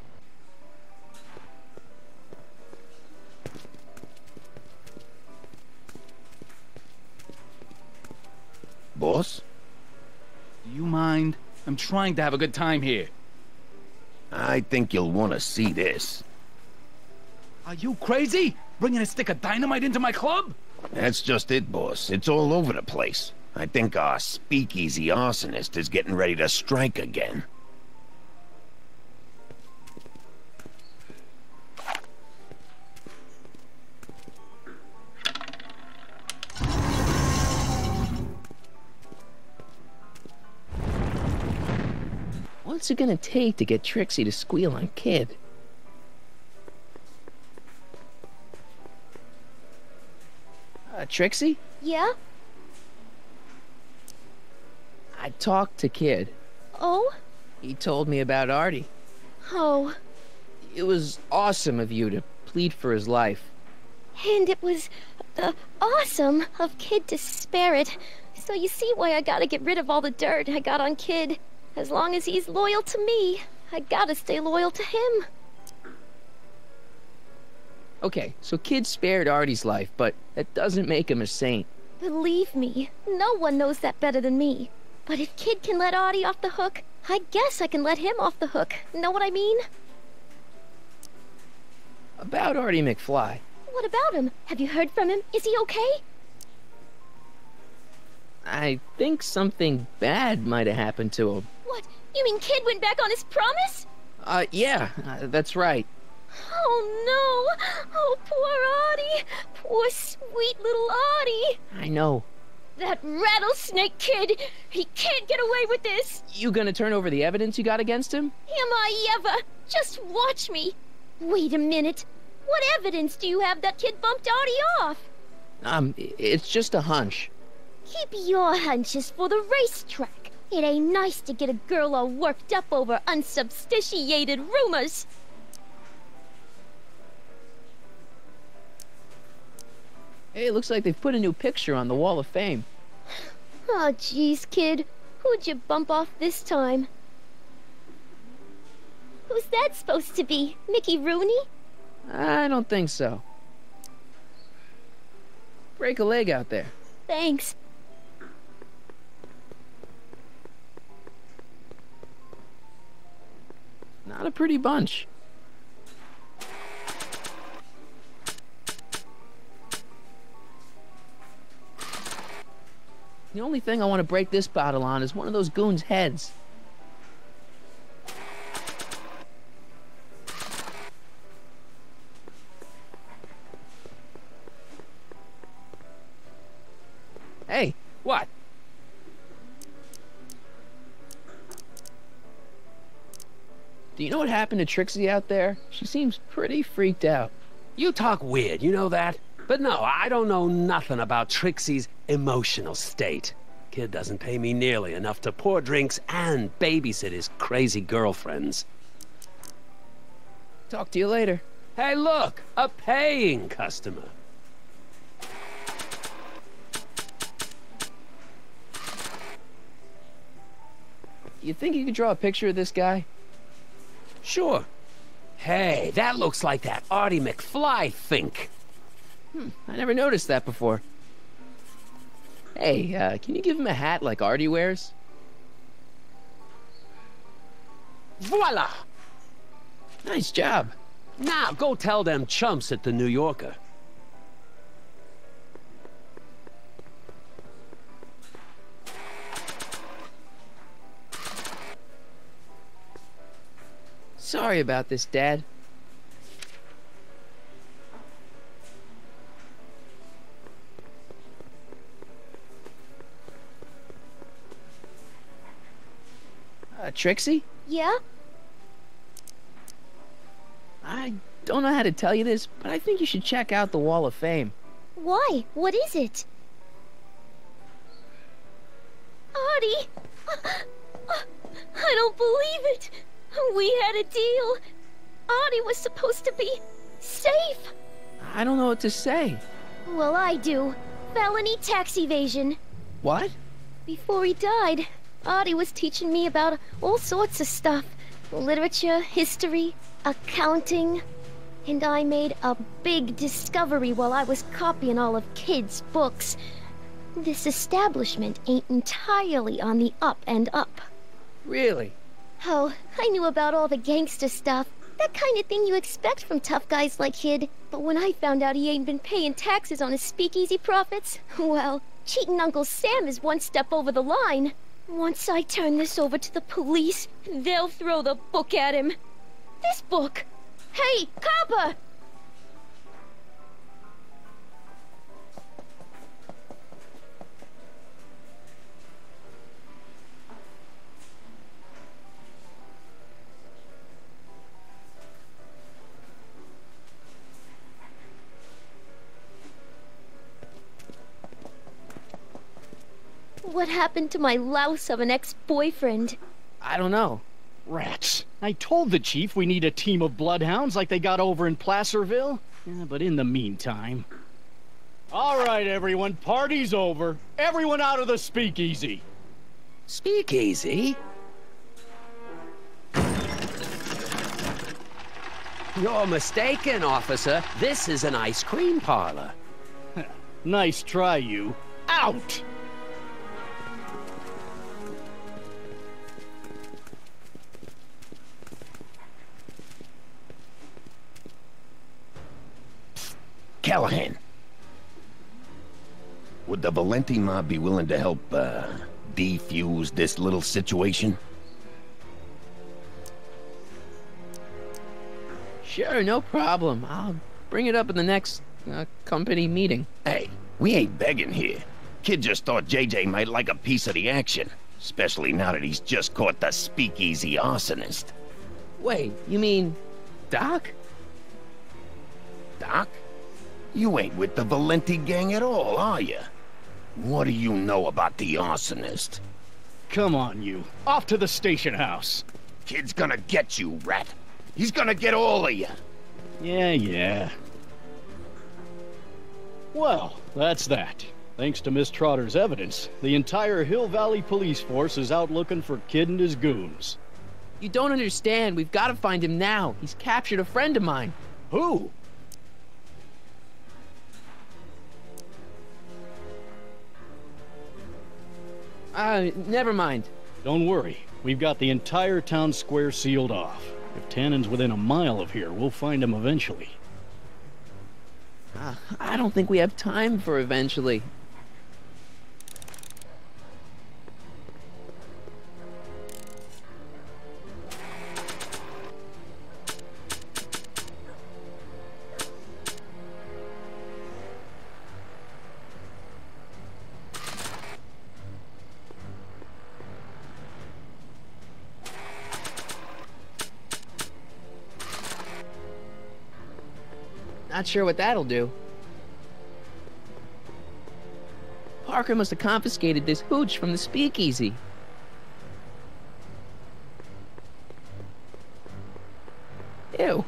Boss? Do you mind? I'm trying to have a good time here. I think you'll want to see this. Are you crazy? Bringing a stick of dynamite into my club? That's just it, boss. It's all over the place. I think our speakeasy arsonist is getting ready to strike again. What's it gonna take to get Trixie to squeal on Kid? Trixie? Yeah? I talked to Kid. Oh? He told me about Artie. Oh. It was awesome of you to plead for his life. And it was awesome of Kid to spare it. So you see why I gotta get rid of all the dirt I got on Kid. As long as he's loyal to me, I gotta stay loyal to him. Okay, so Kid spared Artie's life, but that doesn't make him a saint. Believe me, no one knows that better than me. But if Kid can let Artie off the hook, I guess I can let him off the hook. Know what I mean? About Artie McFly. What about him? Have you heard from him? Is he okay? I think something bad might have happened to him. What? You mean Kid went back on his promise? Yeah, that's right. Oh no! Oh, poor Artie! Poor sweet little Artie! I know. That rattlesnake Kid! He can't get away with this! You gonna turn over the evidence you got against him? Am I ever? Just watch me! Wait a minute. What evidence do you have that Kid bumped Artie off? It's just a hunch. Keep your hunches for the racetrack. It ain't nice to get a girl all worked up over unsubstantiated rumors. Hey, it looks like they've put a new picture on the Wall of Fame. Oh, jeez, Kid. Who'd you bump off this time? Who's that supposed to be? Mickey Rooney? I don't think so. Break a leg out there. Thanks. Not a pretty bunch. The only thing I want to break this bottle on is one of those goons' heads. Hey, what? Do you know what happened to Trixie out there? She seems pretty freaked out. You talk weird, you know that? But no, I don't know nothing about Trixie's emotional state. Kid doesn't pay me nearly enough to pour drinks and babysit his crazy girlfriends. Talk to you later. Hey, look, a paying customer. You think you could draw a picture of this guy? Sure. Hey, that looks like that Artie McFly think. I never noticed that before. Hey, can you give him a hat like Artie wears? Voila! Nice job. Now, go tell them chumps at the New Yorker. Sorry about this, Dad. Trixie? Yeah? I don't know how to tell you this, but I think you should check out the Wall of Fame. Why? What is it? Artie! I don't believe it! We had a deal! Artie was supposed to be safe! I don't know what to say. Well, I do. Felony tax evasion. What? Before he died, Artie was teaching me about all sorts of stuff. Literature, history, accounting. And I made a big discovery while I was copying all of Kid's books. This establishment ain't entirely on the up and up. Really? Oh, I knew about all the gangster stuff. That kind of thing you expect from tough guys like Kid. But when I found out he ain't been paying taxes on his speakeasy profits, well, cheating Uncle Sam is one step over the line. Once I turn this over to the police, they'll throw the book at him. This book! Hey, copper! What happened to my louse of an ex-boyfriend? I don't know. Rats. I told the chief we need a team of bloodhounds like they got over in Placerville. Yeah, but in the meantime... All right, everyone, party's over. Everyone out of the speakeasy. Speakeasy? You're mistaken, officer. This is an ice cream parlor. Nice try, you. Out! Callahan. Would the Valenti mob be willing to help, defuse this little situation? Sure, no problem. I'll bring it up in the next, company meeting. Hey, we ain't begging here. Kid just thought JJ might like a piece of the action. Especially now that he's just caught the speakeasy arsonist. Wait, you mean... Doc? Doc? You ain't with the Valenti gang at all, are you? What do you know about the arsonist? Come on, you. Off to the station house. Kid's gonna get you, rat. He's gonna get all of you. Yeah. Well, that's that. Thanks to Miss Trotter's evidence, the entire Hill Valley police force is out looking for Kid and his goons. You don't understand. We've got to find him now. He's captured a friend of mine. Who? Never mind. Don't worry. We've got the entire town square sealed off. If Tannen's within a mile of here, we'll find him eventually. I don't think we have time for eventually. Not sure what that'll do. Parker must have confiscated this hooch from the speakeasy. Ew.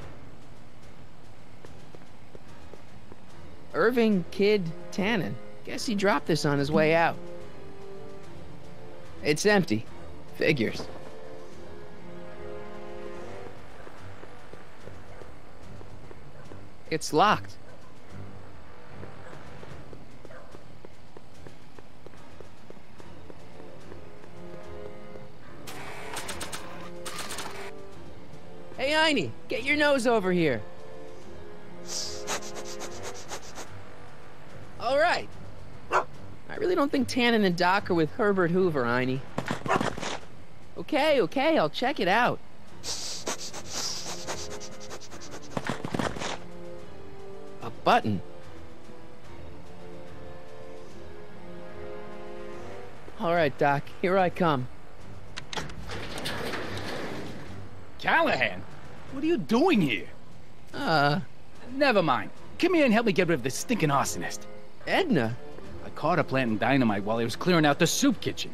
Irving Kid Tannen. Guess he dropped this on his way out. It's empty. Figures. It's locked. Hey, Einie, get your nose over here. All right. I really don't think Tannen and Doc are with Herbert Hoover, Einie. Okay, I'll check it out. A button. All right, Doc, here I come. Callahan, what are you doing here? Never mind. Come here and help me get rid of this stinking arsonist. Edna? I caught her planting dynamite while he was clearing out the soup kitchen.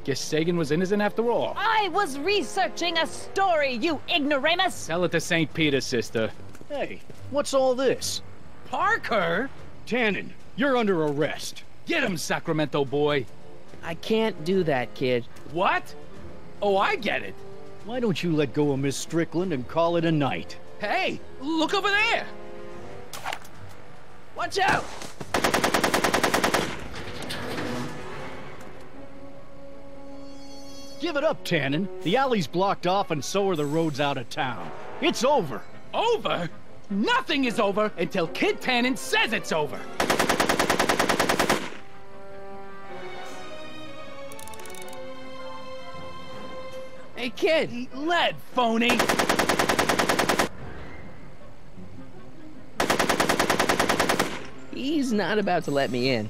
Guess Sagan was innocent after all. I was researching a story, you ignoramus! Tell it to St. Peter, sister. Hey, what's all this? Parker? Tannen, you're under arrest. Get him, Sacramento boy. I can't do that, kid. What? Oh, I get it. Why don't you let go of Miss Strickland and call it a night? Hey, look over there! Watch out! Give it up, Tannen. The alley's blocked off and so are the roads out of town. It's over. Over? Nothing is over until Kid Tannen says it's over. Hey, kid! Eat lead, phony! He's not about to let me in.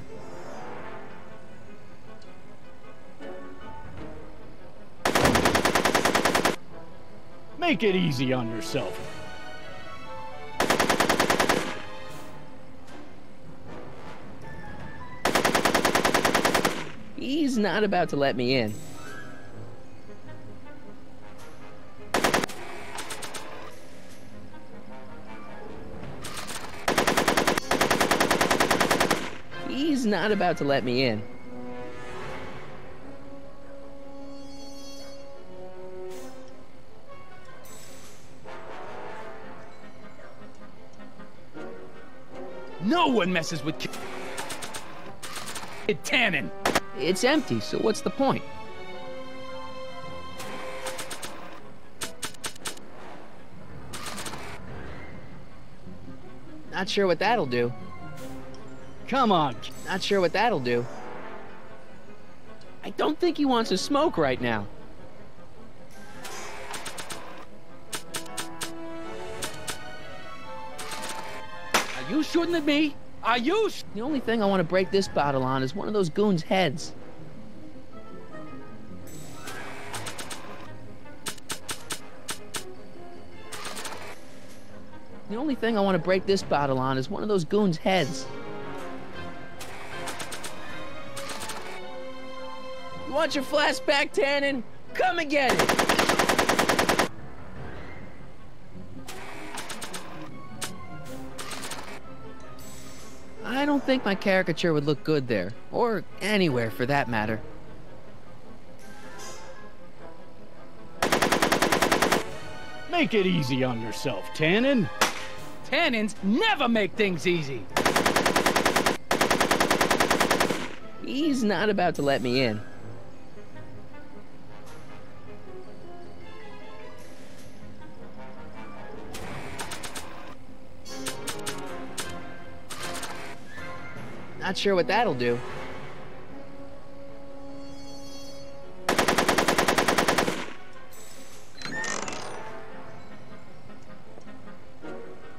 Make it easy on yourself. He's not about to let me in. He's not about to let me in. No one messes with Kid Tannen. It's empty, so what's the point? Not sure what that'll do. Come on. Not sure what that'll do. I don't think he wants to smoke right now. Are you shooting at me? Are you? The only thing I want to break this bottle on is one of those goons' heads. The only thing I want to break this bottle on is one of those goons' heads. You want your flask back, Tannen? Come and get it! I don't think my caricature would look good there, or anywhere for that matter. Make it easy on yourself, Tannen. Tannens never make things easy. He's not about to let me in. Not sure what that'll do.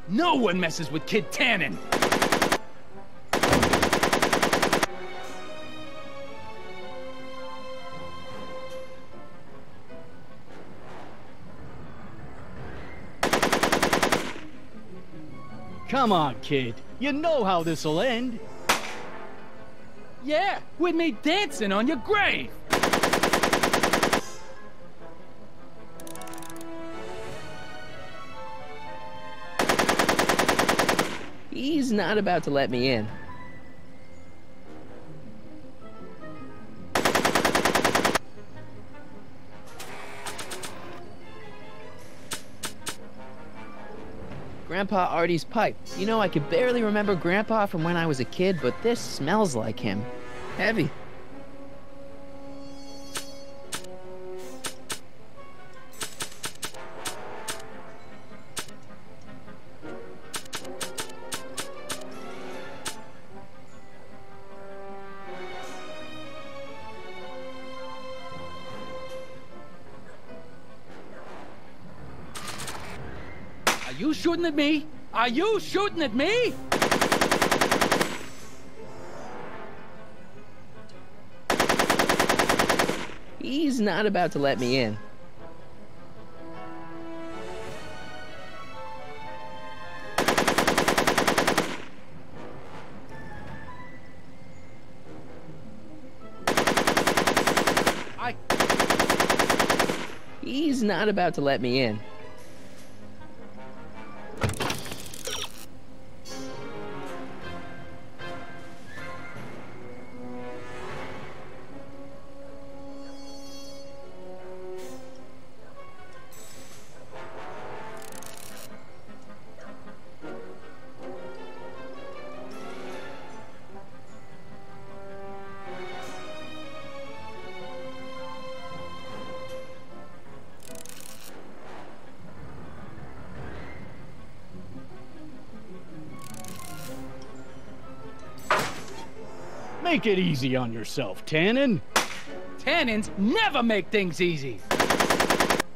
No one messes with Kid Tannen. Come on, kid. You know how this'll end. Yeah, with me dancing on your grave. He's not about to let me in. Grandpa Artie's pipe. You know, I could barely remember Grandpa from when I was a kid, but this smells like him. Heavy. Are you shooting at me? Are you shooting at me? He's not about to let me in. He's not about to let me in. Make it easy on yourself, Tannen. Tannens never make things easy.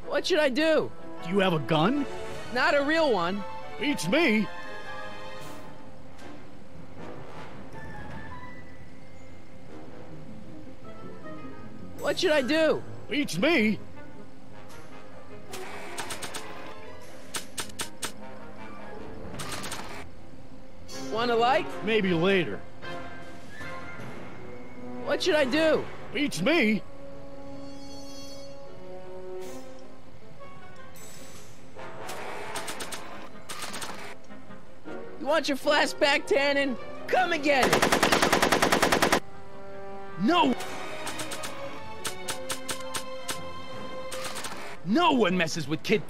What should I do? Do you have a gun? Not a real one. Beats me. What should I do? Beats me. Want a light? Maybe later. What should I do? Beats me. You want your flask back, Tannen? Come and get it! No! No one messes with Kid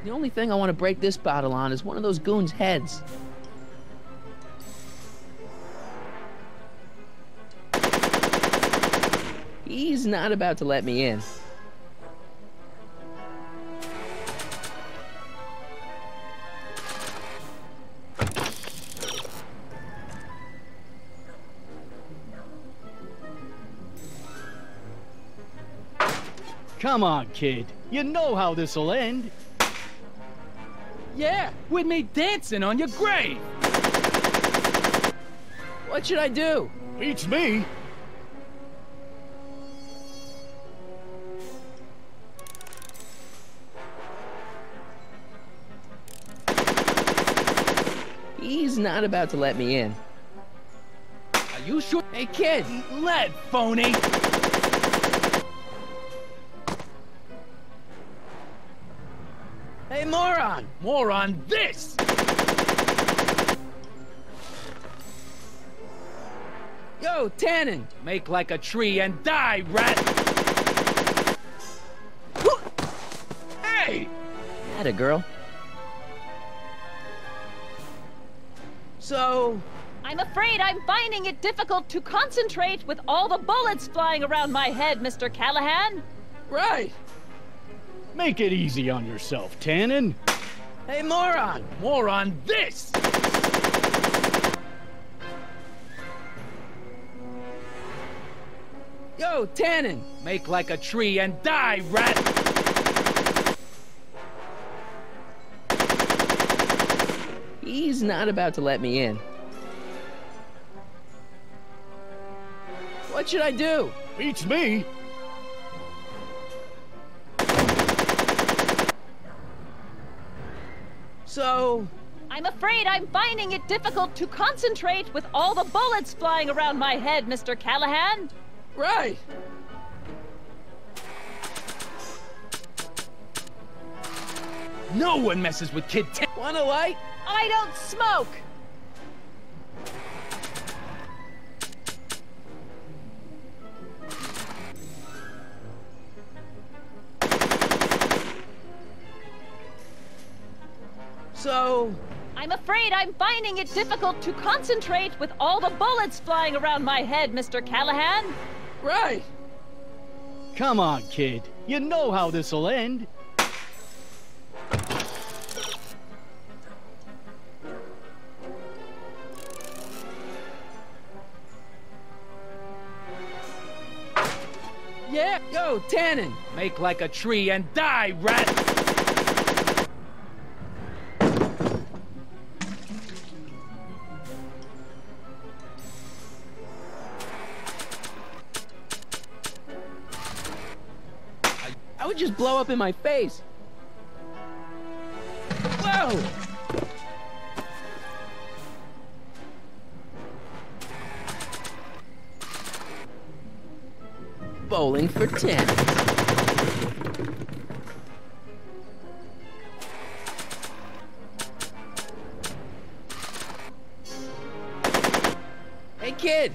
The only thing I want to break this bottle on is one of those goons' heads. He's not about to let me in. Come on, kid. You know how this'll end. Yeah, with me dancing on your grave. What should I do? Beats me. He's not about to let me in. Are you sure? Hey, kid! Lead, phony! Hey, moron! Moron, this! Yo, Tannen! Make like a tree and die, rat! Hey! Atta girl. So... I'm afraid I'm finding it difficult to concentrate with all the bullets flying around my head, Mr. Callahan. Right! Make it easy on yourself, Tannen. Hey, moron! Moron, this! Yo, Tannen! Make like a tree and die, rat! He's not about to let me in. What should I do? Beats me. So... I'm afraid I'm finding it difficult to concentrate with all the bullets flying around my head, Mr. Callahan. Right! No one messes with Kid Want a light? I don't smoke! So... I'm afraid I'm finding it difficult to concentrate with all the bullets flying around my head, Mr. Callahan. Right. Come on, kid. You know how this'll end. Yeah, yo, Tannen! Make like a tree and die, rat! I would just blow up in my face. Whoa! Bowling for 10. Hey, kid!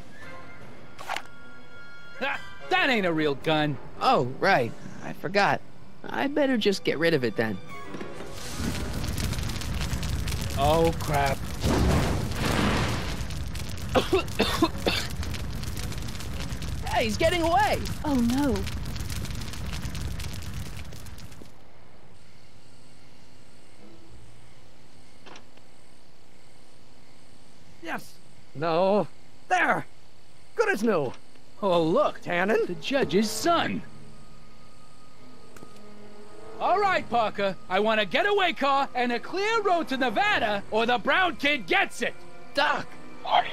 Ha! That ain't a real gun. Oh, right. I forgot. I better just get rid of it then. Oh, crap. Hey, he's getting away! Oh, no. Yes. No. There. Good as new. Oh, look. Tannen? The judge's son. All right, Parker. I want a getaway car and a clear road to Nevada, or the brown kid gets it. Doc! Marty.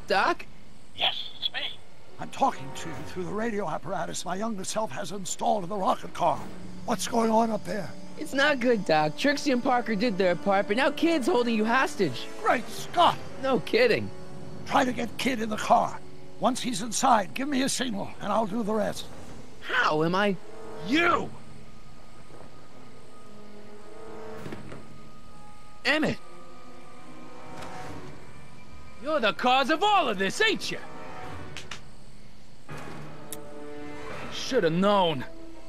Doc? Yes, it's me. I'm talking to you through the radio apparatus my younger self has installed in the rocket car. What's going on up there? It's not good, Doc. Trixie and Parker did their part, but now Kid's holding you hostage. Great Scott! No kidding. Try to get Kid in the car. Once he's inside, give me a signal, and I'll do the rest. How am I... You! Emmett! You're the cause of all of this, ain't you? Should have known.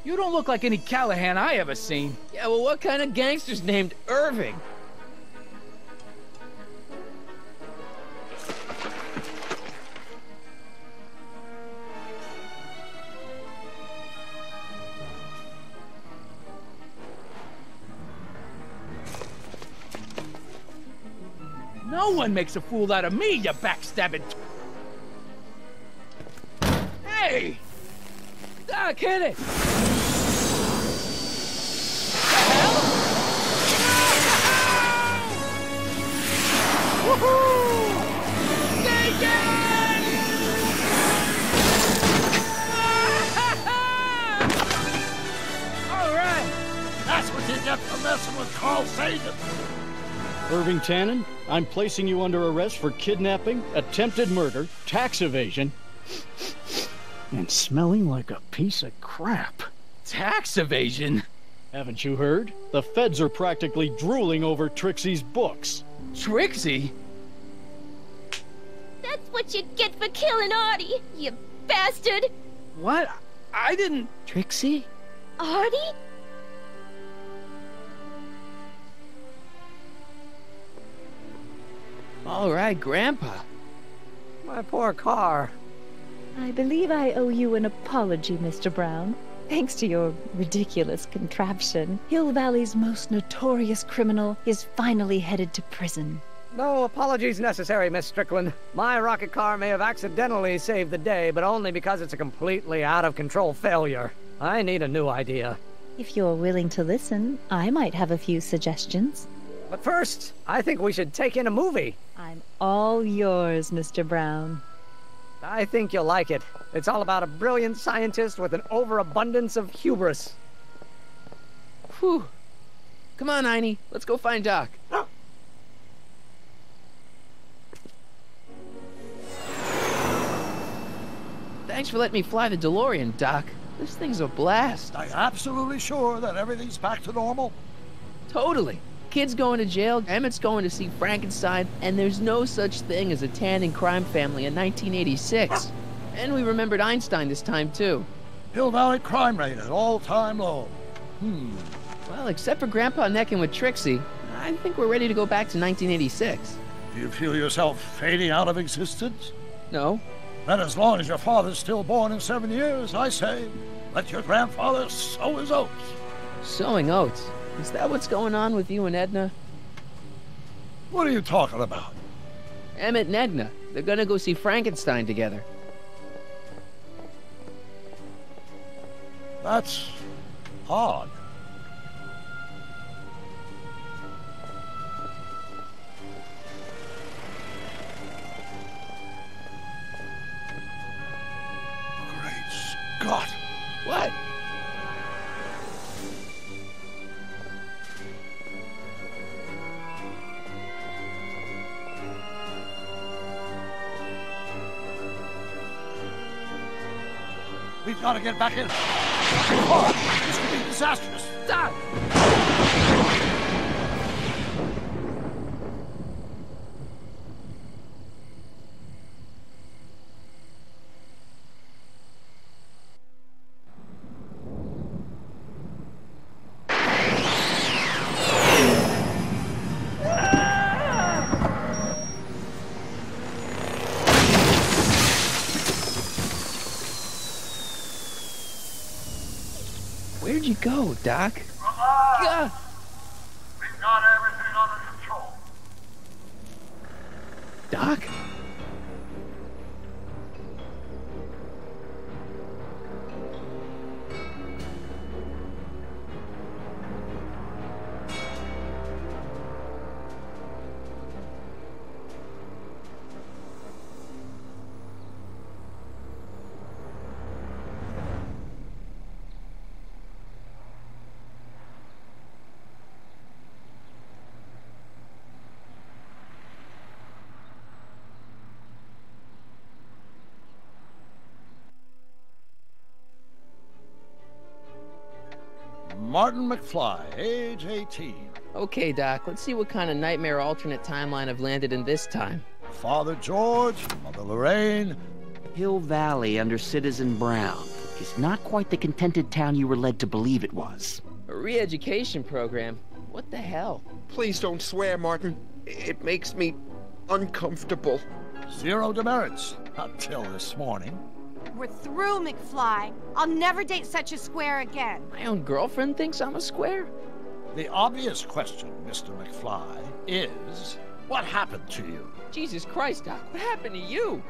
You don't look like any Callahan I ever seen. Yeah, well, what kind of gangster's named Irving? No one makes a fool out of me, you backstabbing... Hey! Doc, hit it! Woohoo! All right! That's what you get for messing with Carl Sagan. Irving Tannen, I'm placing you under arrest for kidnapping, attempted murder, tax evasion, and smelling like a piece of crap. Tax evasion? Haven't you heard? The feds are practically drooling over Trixie's books. Trixie? That's what you get for killing Artie, you bastard! What? I didn't... Trixie? Artie? All right, Grandpa. My poor car. I believe I owe you an apology, Mr. Brown. Thanks to your ridiculous contraption, Hill Valley's most notorious criminal is finally headed to prison. No apologies necessary, Miss Strickland. My rocket car may have accidentally saved the day, but only because it's a completely out-of-control failure. I need a new idea. If you're willing to listen, I might have a few suggestions. But first, I think we should take in a movie. I'm all yours, Mr. Brown. I think you'll like it. It's all about a brilliant scientist with an overabundance of hubris. Whew. Come on, Einie. Let's go find Doc. Thanks for letting me fly the DeLorean, Doc. This thing's a blast. Are you absolutely sure that everything's back to normal? Totally. Kid's going to jail, Emmett's going to see Frankenstein, and there's no such thing as a Tannen crime family in 1986. And we remembered Einstein this time, too. Hill Valley crime rate at all-time low. Well, except for Grandpa necking with Trixie, I think we're ready to go back to 1986. Do you feel yourself fading out of existence? No. Then as long as your father's still born in 7 years, I say, let your grandfather sow his oats. Sowing oats? Is that what's going on with you and Edna? What are you talking about? Emmett and Edna. They're gonna go see Frankenstein together. That's odd. Great Scott! What? We've got to get back in. Oh, this could be disastrous. Stop! Where'd you go, Doc? Relax. We've got everything under control. Doc? Martin McFly, age 18. Okay, Doc, let's see what kind of nightmare alternate timeline I've landed in this time. Father George, Mother Lorraine. Hill Valley under Citizen Brown is not quite the contented town you were led to believe it was. A re-education program? What the hell? Please don't swear, Martin. It makes me uncomfortable. Zero demerits until this morning. We're through, McFly. I'll never date such a square again. My own girlfriend thinks I'm a square? The obvious question, Mr. McFly, is what happened to you? Jesus Christ, Doc, what happened to you?